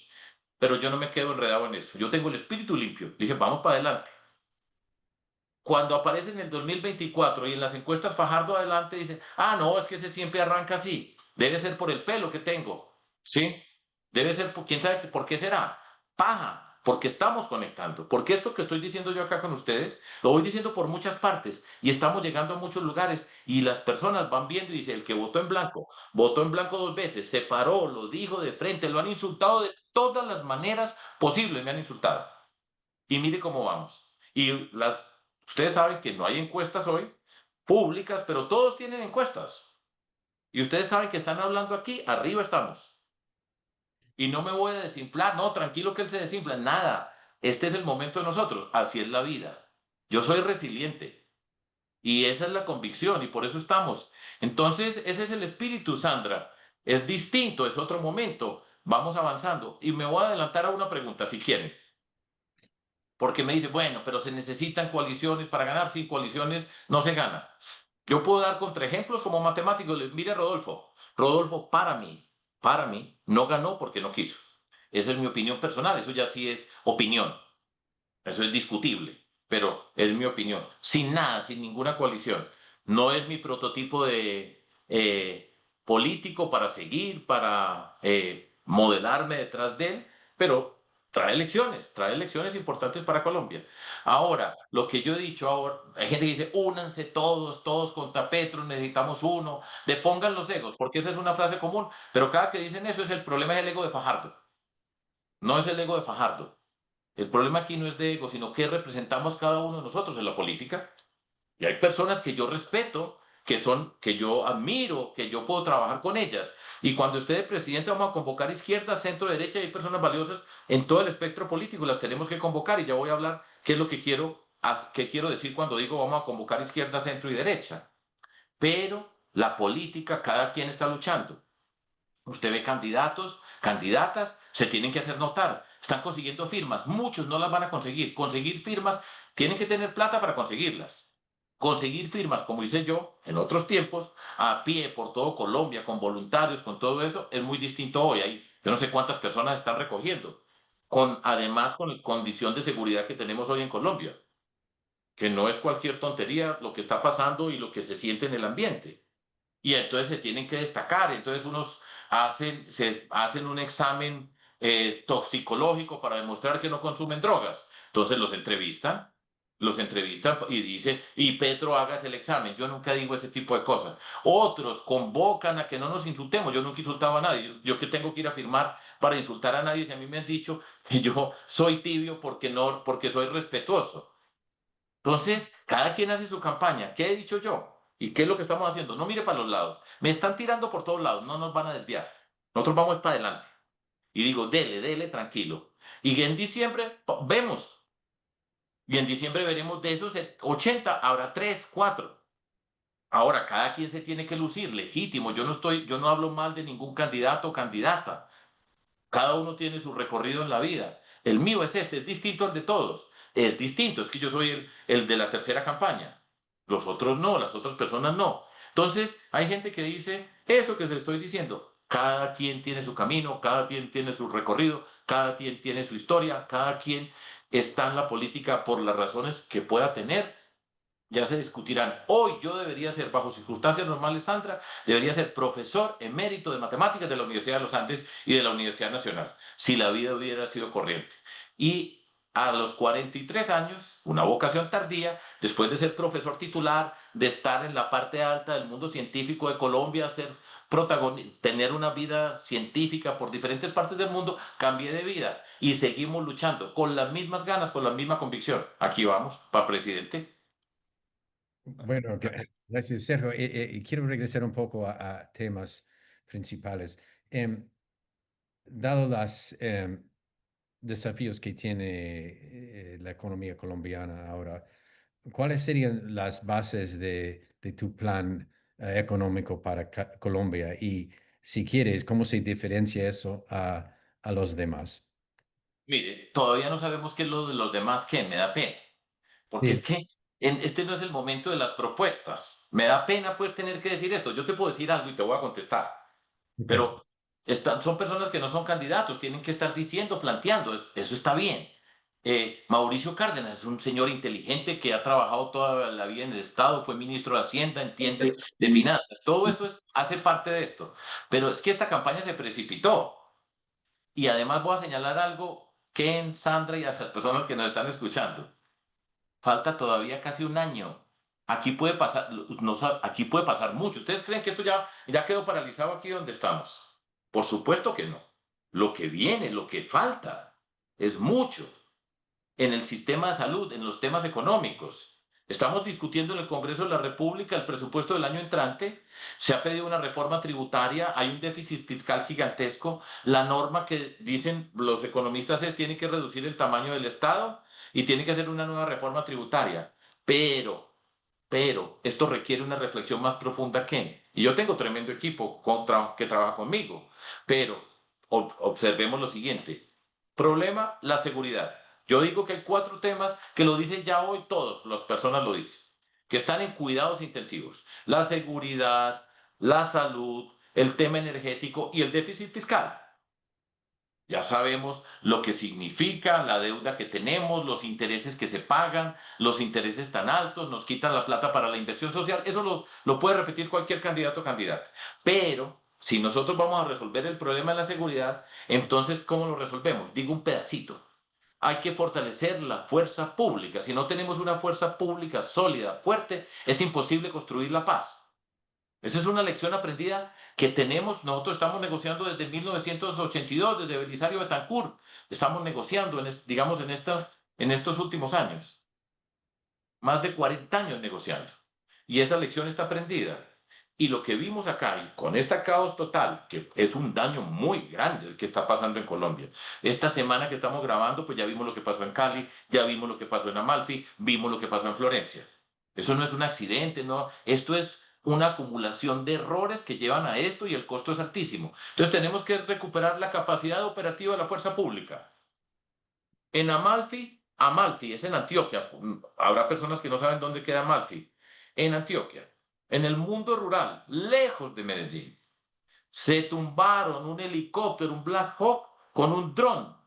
pero yo no me quedo enredado en eso. Yo tengo el espíritu limpio. Dije, vamos para adelante. Cuando aparece en el 2024 y en las encuestas Fajardo adelante, dicen, ah, no, es que ese siempre arranca así. Debe ser por el pelo que tengo. ¿Sí? Debe ser, quién sabe por qué será. Paja, porque estamos conectando. Porque esto que estoy diciendo yo acá con ustedes, lo voy diciendo por muchas partes y estamos llegando a muchos lugares y las personas van viendo y dicen, el que votó en blanco 2 veces, se paró, lo dijo de frente, lo han insultado de todas las maneras posibles, me han insultado. Y mire cómo vamos. Ustedes saben que no hay encuestas hoy públicas, pero todos tienen encuestas. Y ustedes saben que están hablando aquí, arriba estamos. Y no me voy a desinflar, no, tranquilo que él se desinfla, nada. este es el momento de nosotros, así es la vida. Yo soy resiliente y esa es la convicción y por eso estamos. Entonces, ese es el espíritu, Sandra. Es distinto, es otro momento. Vamos avanzando. Y me voy a adelantar a una pregunta, si quieren. Porque me dice, bueno, pero se necesitan coaliciones para ganar. Sin coaliciones no se gana. Yo puedo dar contraejemplos como matemático. Mire, Rodolfo. Rodolfo, para mí, no ganó porque no quiso. Esa es mi opinión personal. Eso ya sí es opinión. Eso es discutible, pero es mi opinión. Sin nada, sin ninguna coalición. No es mi prototipo de político para seguir, para modelarme detrás de él, pero trae elecciones importantes para Colombia. Ahora, lo que yo he dicho ahora, hay gente que dice, únanse todos, todos contra Petro, necesitamos uno, depongan los egos, porque esa es una frase común, pero cada que dicen eso es el problema, es el ego de Fajardo, no es el ego de Fajardo. El problema aquí no es de ego, sino que representamos cada uno de nosotros en la política. Y hay personas que yo respeto, que yo admiro, que yo puedo trabajar con ellas. Y cuando esté de presidente vamos a convocar izquierda, centro, derecha, y hay personas valiosas en todo el espectro político, las tenemos que convocar y ya voy a hablar qué es lo que qué quiero decir cuando digo vamos a convocar izquierda, centro y derecha. Pero la política, cada quien está luchando. Usted ve candidatos, candidatas, se tienen que hacer notar. Están consiguiendo firmas. Muchos no las van a conseguir. Conseguir firmas, tienen que tener plata para conseguirlas. Conseguir firmas, como hice yo en otros tiempos, a pie por todo Colombia, con voluntarios, con todo eso, es muy distinto hoy. Yo no sé cuántas personas están recogiendo. Además, con la condición de seguridad que tenemos hoy en Colombia, que no es cualquier tontería lo que está pasando y lo que se siente en el ambiente y entonces se tienen que destacar. Entonces se hacen un examen toxicológico para demostrar que no consumen drogas. Entonces los entrevistan y dicen, y Petro hagas el examen. Yo nunca digo ese tipo de cosas. Otros convocan a que no nos insultemos. Yo nunca insultaba a nadie. Yo que tengo que ir a firmar para insultar a nadie si a mí me han dicho que yo soy tibio porque no, porque soy respetuoso. Entonces, cada quien hace su campaña. ¿Qué he dicho yo? ¿Y qué es lo que estamos haciendo? No mire para los lados. Me están tirando por todos lados. No nos van a desviar. Nosotros vamos para adelante. Y digo, dele, dele, tranquilo. Y en diciembre vemos. Y en diciembre veremos de esos 80, habrá 3, 4. Ahora, cada quien se tiene que lucir, legítimo. Yo no hablo mal de ningún candidato o candidata. Cada uno tiene su recorrido en la vida. El mío es este, es distinto al de todos. Es distinto, es que yo soy el de la tercera campaña. Los otros no, las otras personas no. Entonces, hay gente que dice eso que les estoy diciendo. Cada quien tiene su camino, cada quien tiene su recorrido, cada quien tiene su historia, cada quien está en la política por las razones que pueda tener, ya se discutirán. Hoy yo debería ser, bajo circunstancias normales, Sandra, debería ser profesor emérito de matemáticas de la Universidad de los Andes y de la Universidad Nacional, si la vida hubiera sido corriente. Y a los 43 años, una vocación tardía, después de ser profesor titular, de estar en la parte alta del mundo científico de Colombia, tener una vida científica por diferentes partes del mundo, cambié de vida y seguimos luchando con las mismas ganas, con la misma convicción. Aquí vamos, para presidente. Bueno, gracias, Sergio. Quiero regresar un poco a temas principales. Dado los desafíos que tiene la economía colombiana ahora, ¿cuáles serían las bases de tu plan económico para Colombia? Y si quieres, ¿cómo se diferencia eso a los demás? Mire, todavía no sabemos qué es lo de los demás, que me da pena, porque es Sí, que este no es el momento de las propuestas. Me da pena pues tener que decir esto. Yo te puedo decir algo y te voy a contestar, ok. pero son personas que no son candidatos, tienen que estar diciendo, planteando, eso está bien. Mauricio Cárdenas es un señor inteligente que ha trabajado toda la vida en el Estado, fue ministro de Hacienda, entiende de finanzas. Todo eso hace parte de esto. Pero es que esta campaña se precipitó. Y además voy a señalar algo, Ken, Sandra y a las personas que nos están escuchando. Falta todavía casi un año. Aquí puede pasar mucho. ¿Ustedes creen que esto ya quedó paralizado aquí donde estamos? Por supuesto que no. Lo que viene, lo que falta, es mucho en el sistema de salud, en los temas económicos. Estamos discutiendo en el Congreso de la República el presupuesto del año entrante. Se ha pedido una reforma tributaria, hay un déficit fiscal gigantesco. La norma que dicen los economistas es tiene que reducir el tamaño del Estado y tiene que hacer una nueva reforma tributaria. Pero esto requiere una reflexión más profunda que, y yo tengo tremendo equipo que trabaja conmigo, pero observemos lo siguiente. Problema, la seguridad. Yo digo que hay 4 temas que lo dicen ya hoy todos, las personas lo dicen, que están en cuidados intensivos. La seguridad, la salud, el tema energético y el déficit fiscal. Ya sabemos lo que significa la deuda que tenemos, los intereses que se pagan, los intereses tan altos, nos quitan la plata para la inversión social. Eso lo puede repetir cualquier candidato o candidata. Pero si nosotros vamos a resolver el problema de la seguridad, entonces, ¿cómo lo resolvemos? Digo un pedacito. Hay que fortalecer la fuerza pública. Si no tenemos una fuerza pública sólida, fuerte, es imposible construir la paz. Esa es una lección aprendida que tenemos, nosotros estamos negociando desde 1982, desde Belisario Betancur, estamos negociando, digamos, en estos últimos años, más de 40 años negociando. Y esa lección está aprendida. Y lo que vimos acá, y con este caos total, que es un daño muy grande el que está pasando en Colombia. Esta semana que estamos grabando, pues ya vimos lo que pasó en Cali, ya vimos lo que pasó en Amalfi, vimos lo que pasó en Florencia. Eso no es un accidente, no. Esto es una acumulación de errores que llevan a esto y el costo es altísimo. Entonces tenemos que recuperar la capacidad operativa de la fuerza pública. En Amalfi es en Antioquia. Habrá personas que no saben dónde queda Amalfi. En Antioquia, en el mundo rural, lejos de Medellín, se tumbaron un helicóptero, un Black Hawk, con un dron.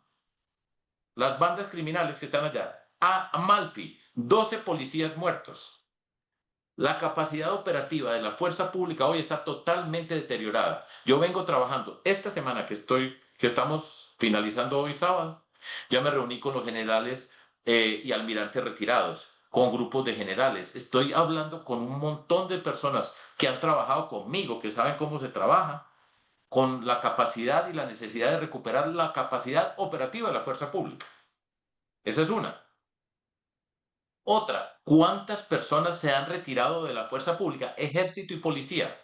Las bandas criminales que están allá. A Amalfi, 12 policías muertos. La capacidad operativa de la fuerza pública hoy está totalmente deteriorada. Yo vengo trabajando esta semana que estamos finalizando hoy sábado. Ya me reuní con los generales y almirantes retirados, con grupos de generales. Estoy hablando con un montón de personas que han trabajado conmigo, que saben cómo se trabaja, con la capacidad y la necesidad de recuperar la capacidad operativa de la fuerza pública. Esa es una. Otra, ¿cuántas personas se han retirado de la fuerza pública, ejército y policía?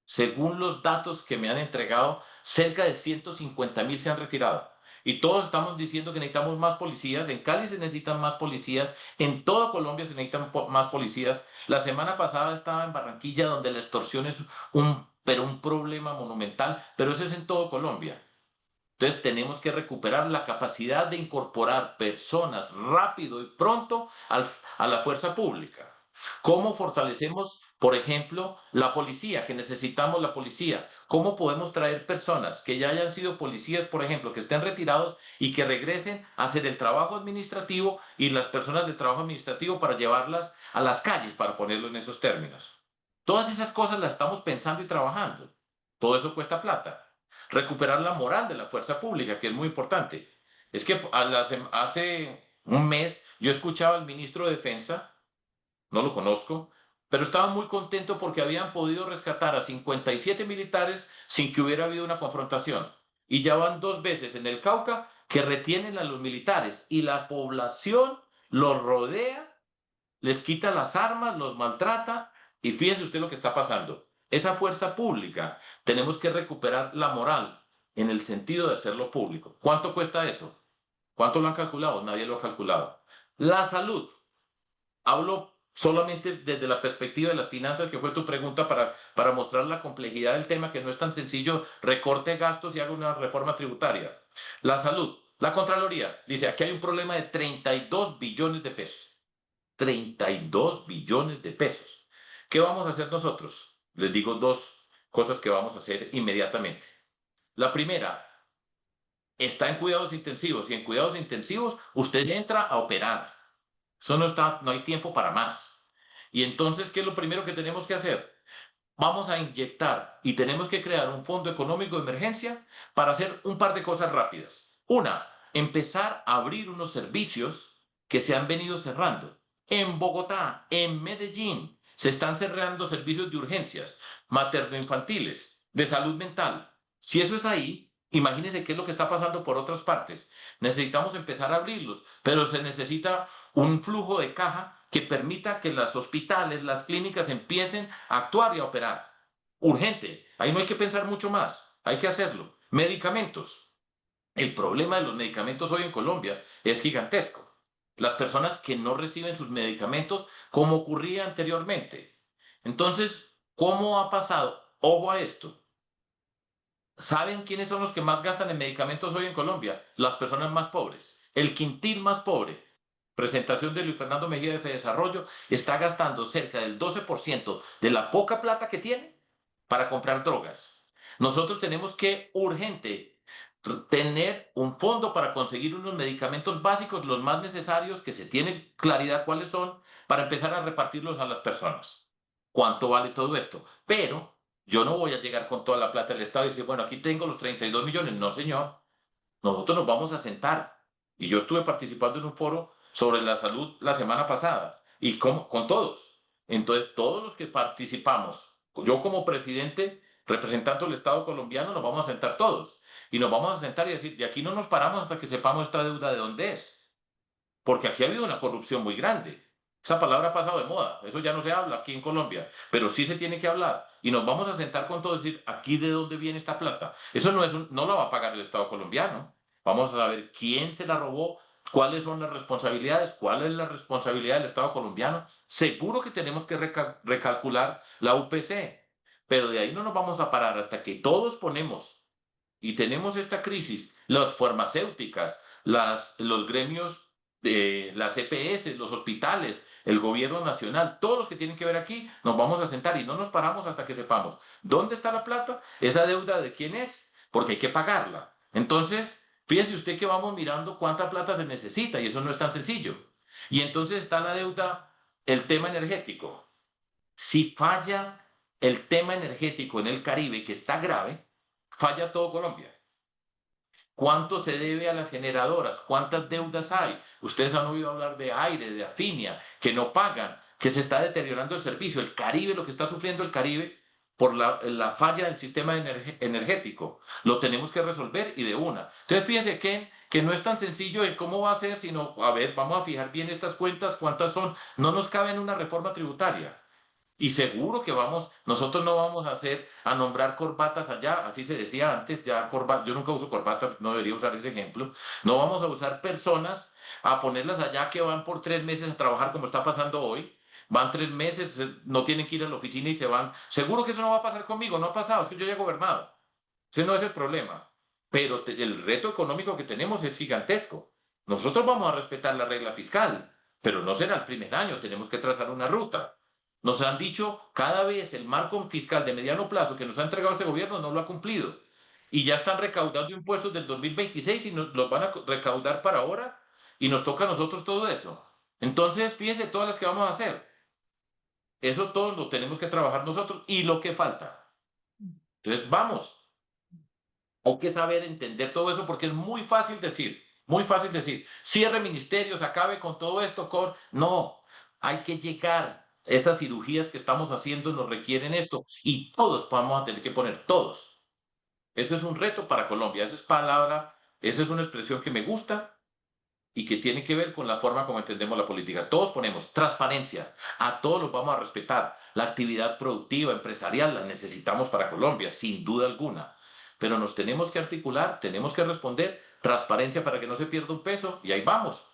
Según los datos que me han entregado, cerca de 150.000 se han retirado. Y todos estamos diciendo que necesitamos más policías. En Cali se necesitan más policías. En toda Colombia se necesitan más policías. La semana pasada estaba en Barranquilla, donde la extorsión es un problema monumental, pero eso es en todo Colombia. Entonces tenemos que recuperar la capacidad de incorporar personas rápido y pronto a la fuerza pública. ¿Cómo fortalecemos, por ejemplo, la policía, que necesitamos la policía? ¿Cómo podemos traer personas que ya hayan sido policías, por ejemplo, que estén retirados y que regresen a hacer el trabajo administrativo y las personas del trabajo administrativo para llevarlas a las calles, para ponerlo en esos términos? Todas esas cosas las estamos pensando y trabajando. Todo eso cuesta plata. Recuperar la moral de la fuerza pública, que es muy importante. Es que hace un mes yo escuchaba al ministro de Defensa, no lo conozco, pero estaba muy contento porque habían podido rescatar a 57 militares sin que hubiera habido una confrontación. Y ya van 2 veces en el Cauca que retienen a los militares y la población los rodea, les quita las armas, los maltrata y fíjense usted lo que está pasando. Esa fuerza pública, tenemos que recuperar la moral en el sentido de hacerlo público. ¿Cuánto cuesta eso? ¿Cuánto lo han calculado? Nadie lo ha calculado. La salud. Hablo solamente desde la perspectiva de las finanzas, que fue tu pregunta, para mostrar la complejidad del tema, que no es tan sencillo, recorte gastos y haga una reforma tributaria. La salud. La Contraloría dice, aquí hay un problema de 32 billones de pesos. 32 billones de pesos. ¿Qué vamos a hacer nosotros? Les digo 2 cosas que vamos a hacer inmediatamente. La primera, está en cuidados intensivos y en cuidados intensivos usted entra a operar. Eso no hay tiempo para más. Y entonces, ¿qué es lo primero que tenemos que hacer? Vamos a inyectar y tenemos que crear un fondo económico de emergencia para hacer un par de cosas rápidas. Una, empezar a abrir unos servicios que se han venido cerrando. En Bogotá, en Medellín, se están cerrando servicios de urgencias, materno-infantiles, de salud mental. Si eso es ahí, imagínense qué es lo que está pasando por otras partes. Necesitamos empezar a abrirlos, pero se necesita un flujo de caja que permita que los hospitales, las clínicas empiecen a actuar y a operar. Urgente. Ahí no hay que pensar mucho más. Hay que hacerlo. Medicamentos. El problema de los medicamentos hoy en Colombia es gigantesco. Las personas que no reciben sus medicamentos como ocurría anteriormente. Entonces, ¿cómo ha pasado? Ojo a esto. ¿Saben quiénes son los que más gastan en medicamentos hoy en Colombia? Las personas más pobres. El quintil más pobre. Presentación de Luis Fernando Mejía de Fedesarrollo está gastando cerca del 12% de la poca plata que tiene para comprar drogas. Nosotros tenemos que urgente tener un fondo para conseguir unos medicamentos básicos, los más necesarios, que se tiene claridad cuáles son, para empezar a repartirlos a las personas. ¿Cuánto vale todo esto? Pero yo no voy a llegar con toda la plata del Estado y decir, bueno, aquí tengo los 32 millones. No, señor. Nosotros nos vamos a sentar. Y yo estuve participando en un foro sobre la salud la semana pasada y con todos. Entonces, todos los que participamos, yo como presidente, representando el Estado colombiano, nos vamos a sentar todos. Y nos vamos a sentar y decir, de aquí no nos paramos hasta que sepamos esta deuda de dónde es. Porque aquí ha habido una corrupción muy grande. Esa palabra ha pasado de moda, eso ya no se habla aquí en Colombia, pero sí se tiene que hablar y nos vamos a sentar con todos y decir, aquí de dónde viene esta plata. Eso no lo va a pagar el Estado colombiano. Vamos a saber quién se la robó, cuáles son las responsabilidades, cuál es la responsabilidad del Estado colombiano. Seguro que tenemos que recalcular la UPC, pero de ahí no nos vamos a parar hasta que todos ponemos y tenemos esta crisis, las farmacéuticas, los gremios las EPS, los hospitales, el gobierno nacional, todos los que tienen que ver aquí, nos vamos a sentar y no nos paramos hasta que sepamos dónde está la plata, esa deuda de quién es, porque hay que pagarla. Entonces, fíjese usted que vamos mirando cuánta plata se necesita y eso no es tan sencillo. Y entonces está la deuda, el tema energético. Si falla el tema energético en el Caribe, que está grave, falla todo Colombia. ¿Cuánto se debe a las generadoras? ¿Cuántas deudas hay? Ustedes han oído hablar de Aire, de Afinia, que no pagan, que se está deteriorando el servicio. El Caribe, lo que está sufriendo el Caribe por la falla del sistema energético. Lo tenemos que resolver y de una. Entonces, fíjense que no es tan sencillo el cómo va a ser, sino, a ver, vamos a fijar bien estas cuentas, cuántas son. No nos cabe en una reforma tributaria. Y seguro que nosotros no vamos a nombrar corbatas allá, así se decía antes, ya yo nunca uso corbata, no debería usar ese ejemplo. No vamos a usar personas a ponerlas allá que van por 3 meses a trabajar como está pasando hoy. Van 3 meses, no tienen que ir a la oficina y se van. Seguro que eso no va a pasar conmigo, no ha pasado, es que yo ya he gobernado. Ese no es el problema. Pero el reto económico que tenemos es gigantesco. Nosotros vamos a respetar la regla fiscal, pero no será el primer año, tenemos que trazar una ruta. Nos han dicho cada vez el marco fiscal de mediano plazo que nos ha entregado este gobierno no lo ha cumplido. Y ya están recaudando impuestos del 2026 y nos los van a recaudar para ahora y nos toca a nosotros todo eso. Entonces, fíjense todas las que vamos a hacer. Eso todo lo tenemos que trabajar nosotros y lo que falta. Entonces, vamos. Hay que saber entender todo eso porque es muy fácil decir, cierre ministerios, acabe con todo esto. No, hay que llegar. Esas cirugías que estamos haciendo nos requieren esto y todos vamos a tener que poner, todos. Eso es un reto para Colombia. Esa es una expresión que me gusta y que tiene que ver con la forma como entendemos la política. Todos ponemos transparencia, a todos los vamos a respetar. La actividad productiva, empresarial, la necesitamos para Colombia, sin duda alguna. Pero nos tenemos que articular, tenemos que responder, transparencia para que no se pierda un peso y ahí vamos.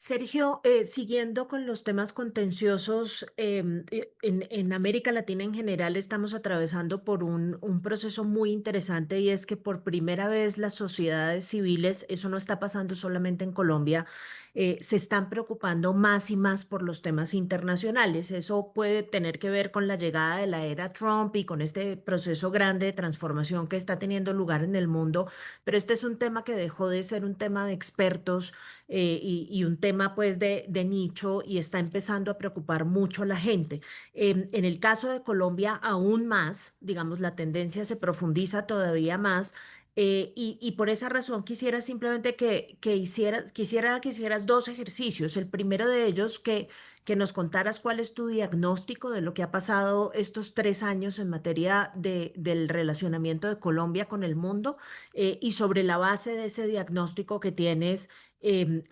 Sergio, siguiendo con los temas contenciosos, en América Latina en general estamos atravesando por un proceso muy interesante y es que por primera vez las sociedades civiles, eso no está pasando solamente en Colombia, se están preocupando más y más por los temas internacionales. Eso puede tener que ver con la llegada de la era Trump y con este proceso grande de transformación que está teniendo lugar en el mundo, pero este es un tema que dejó de ser un tema de expertos y un tema pues de nicho y está empezando a preocupar mucho a la gente. En el caso de Colombia, aún más, digamos, la tendencia se profundiza todavía más. Y por esa razón quisiera simplemente que hicieras dos ejercicios. El primero de ellos, que nos contaras cuál es tu diagnóstico de lo que ha pasado estos 3 años en materia del relacionamiento de Colombia con el mundo y sobre la base de ese diagnóstico que tienes,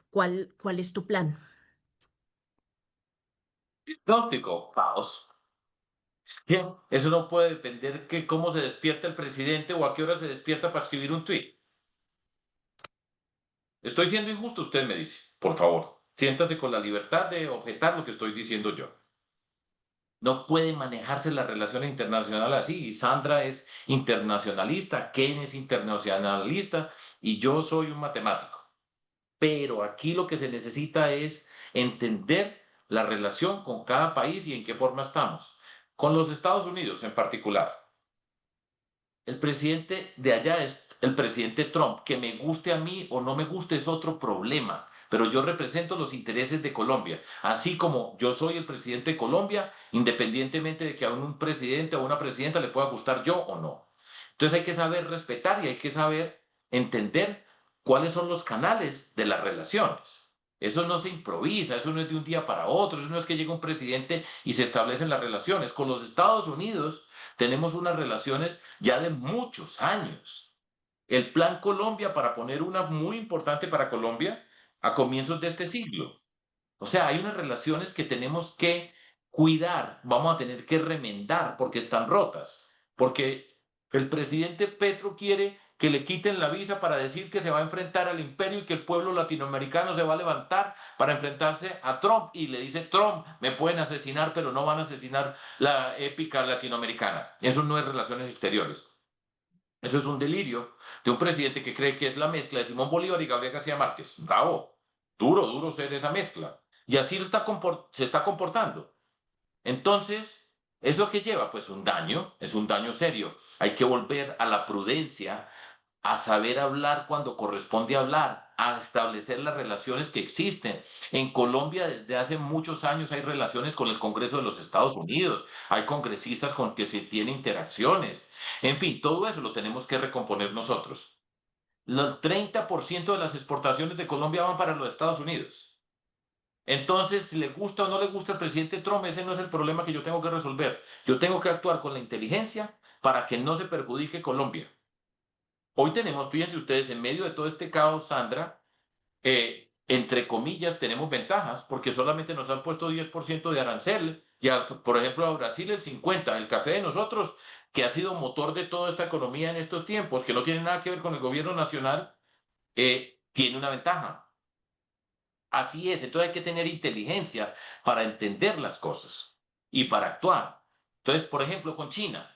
¿cuál es tu plan? Diagnóstico, caos. Bien, eso no puede depender que cómo se despierta el presidente o a qué hora se despierta para escribir un tuit. Estoy siendo injusto, usted me dice. Por favor, siéntase con la libertad de objetar lo que estoy diciendo yo. No puede manejarse las relaciones internacionales así. Sandra es internacionalista, Ken es internacionalista y yo soy un matemático. Pero aquí lo que se necesita es entender la relación con cada país y en qué forma estamos. Con los Estados Unidos en particular. El presidente de allá es el presidente Trump. Que me guste a mí o no me guste es otro problema, pero yo represento los intereses de Colombia, así como yo soy el presidente de Colombia, independientemente de que a un presidente o una presidenta le pueda gustar yo o no. Entonces hay que saber respetar y hay que saber entender cuáles son los canales de las relaciones. Eso no se improvisa, eso no es de un día para otro, eso no es que llegue un presidente y se establecen las relaciones. Con los Estados Unidos tenemos unas relaciones ya de muchos años. El Plan Colombia, para poner una muy importante para Colombia, a comienzos de este siglo. O sea, hay unas relaciones que tenemos que cuidar, vamos a tener que remendar porque están rotas, porque el presidente Petro quiere que le quiten la visa para decir que se va a enfrentar al imperio y que el pueblo latinoamericano se va a levantar para enfrentarse a Trump. Y le dice Trump, me pueden asesinar, pero no van a asesinar la épica latinoamericana. Eso no es relaciones exteriores. Eso es un delirio de un presidente que cree que es la mezcla de Simón Bolívar y Gabriel García Márquez. Bravo, duro, duro ser esa mezcla. Y así se está comportando. Entonces, ¿eso qué lleva? Pues un daño, es un daño serio. Hay que volver a la prudencia, a saber hablar cuando corresponde hablar, a establecer las relaciones que existen. En Colombia desde hace muchos años hay relaciones con el Congreso de los Estados Unidos, hay congresistas con que se tienen interacciones. En fin, todo eso lo tenemos que recomponer nosotros. El 30% de las exportaciones de Colombia van para los Estados Unidos. Entonces, si le gusta o no le gusta el presidente Trump, ese no es el problema que yo tengo que resolver. Yo tengo que actuar con la inteligencia para que no se perjudique Colombia. Hoy tenemos, fíjense ustedes, en medio de todo este caos, Sandra, entre comillas, tenemos ventajas porque solamente nos han puesto 10% de arancel y, por ejemplo, a Brasil el 50%. El café de nosotros, que ha sido motor de toda esta economía en estos tiempos, que no tiene nada que ver con el gobierno nacional, tiene una ventaja. Así es, entonces hay que tener inteligencia para entender las cosas y para actuar. Entonces, por ejemplo, con China.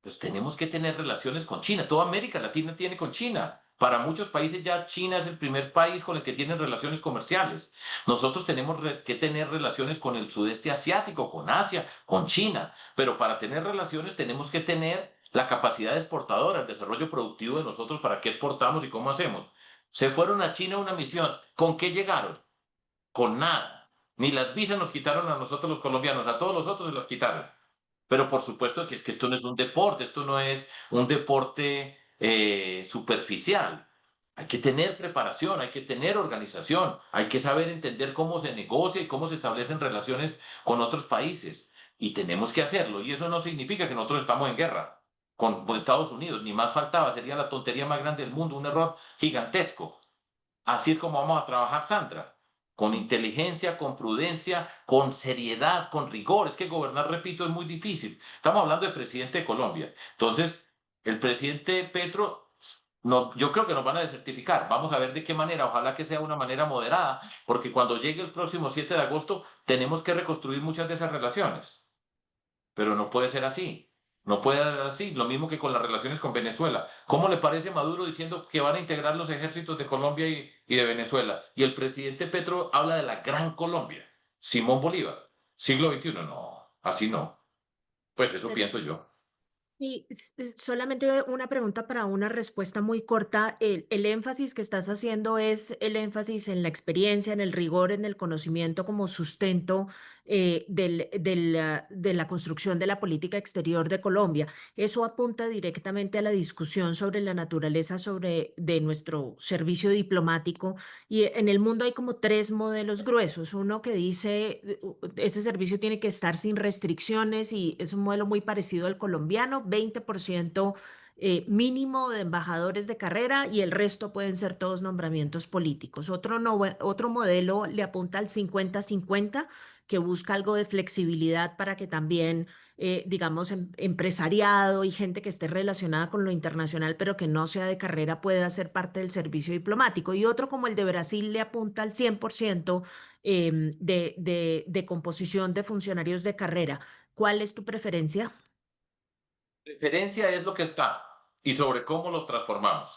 Pues tenemos que tener relaciones con China. Toda América Latina tiene con China. Para muchos países ya China es el primer país con el que tienen relaciones comerciales. Nosotros tenemos que tener relaciones con el sudeste asiático, con Asia, con China. Pero para tener relaciones tenemos que tener la capacidad exportadora, el desarrollo productivo de nosotros para qué exportamos y cómo hacemos. Se fueron a China a una misión. ¿Con qué llegaron? Con nada. Ni las visas nos quitaron a nosotros los colombianos, a todos los otros se las quitaron. Pero por supuesto que es que esto no es un deporte, esto no es un deporte superficial. Hay que tener preparación, hay que tener organización, hay que saber entender cómo se negocia y cómo se establecen relaciones con otros países. Y tenemos que hacerlo. Y eso no significa que nosotros estamos en guerra con Estados Unidos, ni más faltaba, sería la tontería más grande del mundo, un error gigantesco. Así es como vamos a trabajar, Sandra, con inteligencia, con prudencia, con seriedad, con rigor. Es que gobernar, repito, es muy difícil. Estamos hablando del presidente de Colombia. Entonces, el presidente Petro, no, yo creo que nos van a desertificar. Vamos a ver de qué manera. Ojalá que sea una manera moderada, porque cuando llegue el próximo 7 de agosto tenemos que reconstruir muchas de esas relaciones. Pero no puede ser así. No puede ser así. Lo mismo que con las relaciones con Venezuela. ¿Cómo le parece Maduro diciendo que van a integrar los ejércitos de Colombia y de Venezuela? Y el presidente Petro habla de la Gran Colombia. Simón Bolívar. Siglo XXI. No, así no. Pues eso pienso yo. Sí, solamente una pregunta para una respuesta muy corta. El énfasis que estás haciendo es el énfasis en la experiencia, en el rigor, en el conocimiento como sustento de la construcción de la política exterior de Colombia. Eso apunta directamente a la discusión sobre la naturaleza de nuestro servicio diplomático. Y en el mundo hay como tres modelos gruesos. Uno que dice, ese servicio tiene que estar sin restricciones y es un modelo muy parecido al colombiano, 20% mínimo de embajadores de carrera y el resto pueden ser todos nombramientos políticos. Otro modelo le apunta al 50-50, que busca algo de flexibilidad para que también, digamos, empresariado y gente que esté relacionada con lo internacional, pero que no sea de carrera, pueda ser parte del servicio diplomático. Y otro como el de Brasil le apunta al 100% de composición de funcionarios de carrera. ¿Cuál es tu preferencia? Preferencia es lo que está y sobre cómo lo transformamos.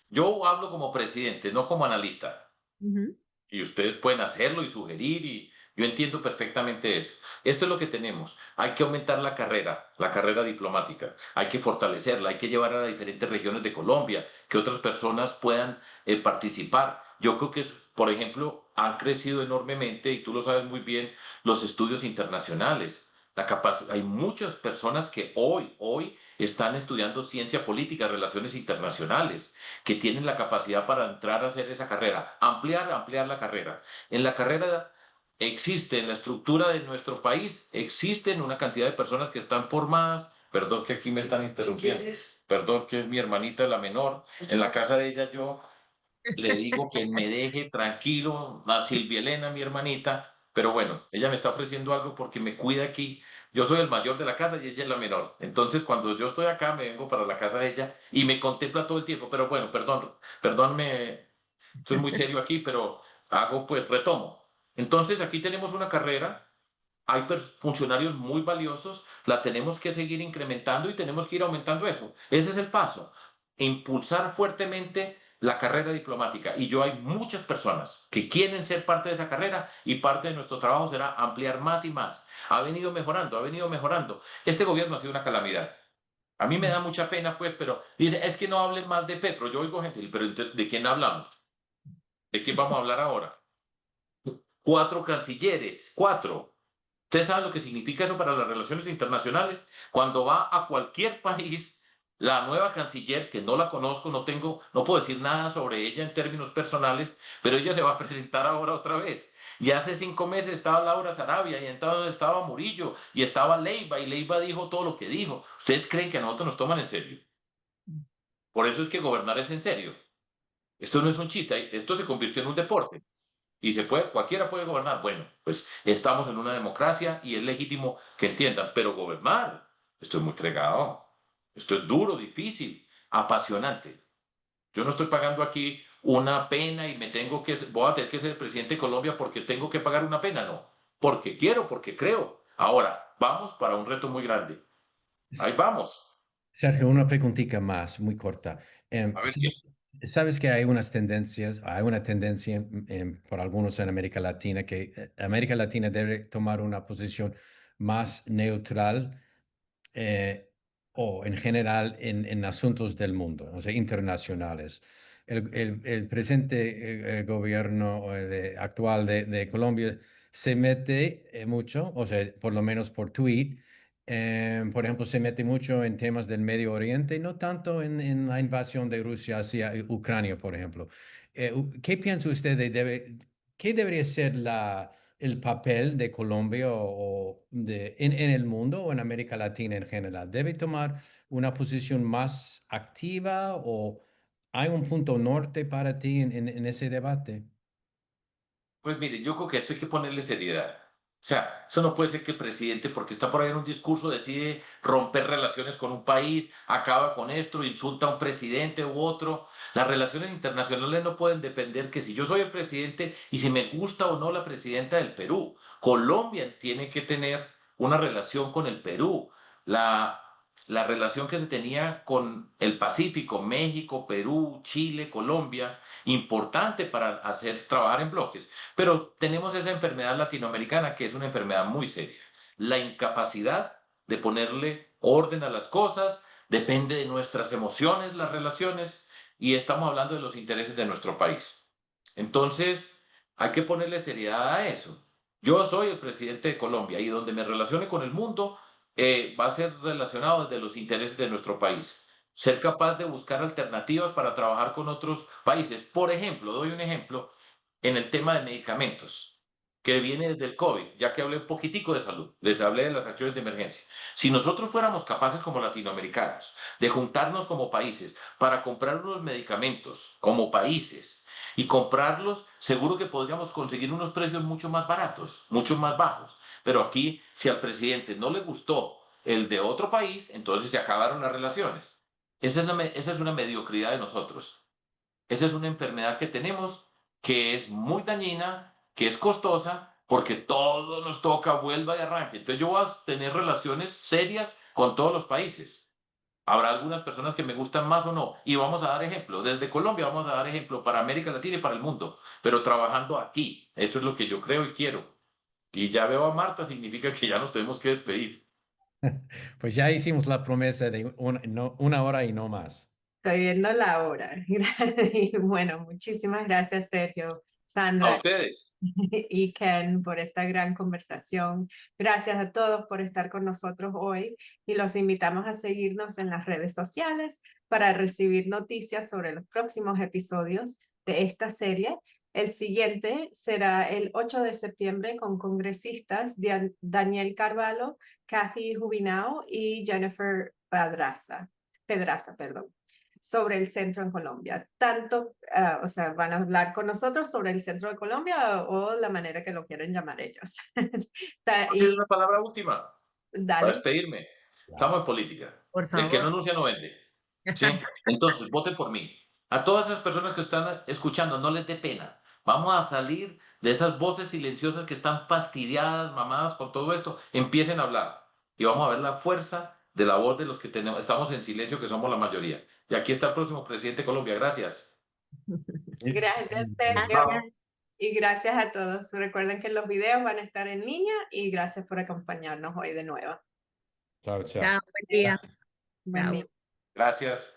Yo hablo como presidente, no como analista. Ujú. Y ustedes pueden hacerlo y sugerir y yo entiendo perfectamente eso. Esto es lo que tenemos. Hay que aumentar la carrera diplomática. Hay que fortalecerla, hay que llevar a las diferentes regiones de Colombia, que otras personas puedan participar. Yo creo que, por ejemplo, han crecido enormemente, y tú lo sabes muy bien, los estudios internacionales. Hay muchas personas que hoy están estudiando ciencia política, relaciones internacionales que tienen la capacidad para entrar a hacer esa carrera, ampliar la carrera. En la carrera existe, en la estructura de nuestro país, existen una cantidad de personas que están formadas. Perdón que aquí me están interrumpiendo. Perdón que es mi hermanita la menor. En la casa de ella yo le digo que me deje tranquilo a Silvia Elena, mi hermanita, pero bueno, ella me está ofreciendo algo porque me cuida aquí. Yo soy el mayor de la casa y ella es la menor. Entonces, cuando yo estoy acá, me vengo para la casa de ella y me contempla todo el tiempo. Pero bueno, perdónme, estoy muy serio aquí, pero retomo. Entonces, aquí tenemos una carrera, hay funcionarios muy valiosos, la tenemos que seguir incrementando y tenemos que ir aumentando eso. Ese es el paso, impulsar fuertemente la carrera diplomática. Y yo hay muchas personas que quieren ser parte de esa carrera y parte de nuestro trabajo será ampliar más y más. Ha venido mejorando, ha venido mejorando. Este gobierno ha sido una calamidad. A mí me da mucha pena, pues, pero dice, es que no hablen más de Petro. Yo oigo gente, pero entonces, ¿de quién hablamos? ¿De quién vamos a hablar ahora? 4 cancilleres, 4. ¿Ustedes saben lo que significa eso para las relaciones internacionales? Cuando va a cualquier país, la nueva canciller, que no la conozco, no puedo decir nada sobre ella en términos personales, pero ella se va a presentar ahora otra vez. Y hace 5 meses estaba Laura Sarabia, y entonces estaba Murillo, y estaba Leiva, y Leiva dijo todo lo que dijo. ¿Ustedes creen que a nosotros nos toman en serio? Por eso es que gobernar es en serio. Esto no es un chiste, esto se convirtió en un deporte. Y cualquiera puede gobernar. Bueno, pues estamos en una democracia y es legítimo que entiendan, pero gobernar, esto es muy fregado, esto es duro, difícil, apasionante. Yo no estoy pagando aquí una pena y voy a tener que ser el presidente de Colombia porque tengo que pagar una pena, no, porque quiero, porque creo. Ahora, vamos para un reto muy grande. Ahí vamos. Sergio, una preguntita más, muy corta. A ver qué. Sabes que hay unas tendencias, hay una tendencia por algunos en América Latina que América Latina debe tomar una posición más neutral eh, o en general en asuntos del mundo, o sea, internacionales. El presente gobierno actual de Colombia se mete mucho, o sea, por lo menos por tweet. Por ejemplo, se mete mucho en temas del Medio Oriente, no tanto en la invasión de Rusia hacia Ucrania, por ejemplo. ¿Qué piensa usted qué debería ser el papel de Colombia en el mundo o en América Latina en general? ¿Debe tomar una posición más activa o hay un punto norte para ti en ese debate? Pues mire, yo creo que a esto hay que ponerle seriedad. O sea, eso no puede ser que el presidente, porque está por ahí en un discurso, decide romper relaciones con un país, acaba con esto, insulta a un presidente u otro. Las relaciones internacionales no pueden depender que si yo soy el presidente y si me gusta o no la presidenta del Perú. Colombia tiene que tener una relación con el Perú. La, la relación que se tenía con el Pacífico, México, Perú, Chile, Colombia, importante para trabajar en bloques. Pero tenemos esa enfermedad latinoamericana que es una enfermedad muy seria. La incapacidad de ponerle orden a las cosas depende de nuestras emociones, las relaciones, y estamos hablando de los intereses de nuestro país. Entonces, hay que ponerle seriedad a eso. Yo soy el presidente de Colombia y donde me relacione con el mundo va a ser relacionado desde los intereses de nuestro país. Ser capaz de buscar alternativas para trabajar con otros países. Por ejemplo, doy un ejemplo en el tema de medicamentos. que viene desde el COVID, ya que hablé un poquitico de salud, les hablé de las acciones de emergencia. Si nosotros fuéramos capaces como latinoamericanos de juntarnos como países para comprar unos medicamentos como países y comprarlos, seguro que podríamos conseguir unos precios mucho más baratos, mucho más bajos. Pero aquí, si al presidente no le gustó el de otro país, entonces se acabaron las relaciones. Esa es una mediocridad de nosotros. Esa es una enfermedad que tenemos que es muy dañina, que es costosa, porque todo nos toca, vuelva y arranque. Entonces yo voy a tener relaciones serias con todos los países. Habrá algunas personas que me gustan más o no, y vamos a dar ejemplo. Desde Colombia vamos a dar ejemplo para América Latina y para el mundo, pero trabajando aquí. Eso es lo que yo creo y quiero. Y ya veo a Marta, significa que ya nos tenemos que despedir. Pues ya hicimos la promesa de una hora y no más. Estoy viendo la hora. Y bueno, muchísimas gracias, Sergio, A Sandra ustedes. y Ken, por esta gran conversación. Gracias a todos por estar con nosotros hoy y los invitamos a seguirnos en las redes sociales para recibir noticias sobre los próximos episodios de esta serie. El siguiente será el 8 de septiembre con congresistas Daniel Carvalho, Kathy Jubinao y Jennifer Pedraza, perdón, sobre el centro en Colombia. Tanto, o sea, van a hablar con nosotros sobre el centro de Colombia o la manera que lo quieren llamar ellos. ¿Tienes Y una palabra última para dale, despedirme? Estamos en política. Por El que no favor. anuncia no vende. ¿Sí? Entonces, voten por mí. A todas esas personas que están escuchando, no les dé pena. Vamos a salir de esas voces silenciosas que están fastidiadas, mamadas con todo esto. Empiecen a hablar. Y vamos a ver la fuerza de la voz de los que tenemos, estamos en silencio, que somos la mayoría. Y aquí está el próximo presidente de Colombia. Gracias. gracias, Sergio. Y gracias a todos. Recuerden que los videos van a estar en línea y gracias por acompañarnos hoy de nuevo. Chao, chao. Chao, buen día. Buen Chao. día. Gracias.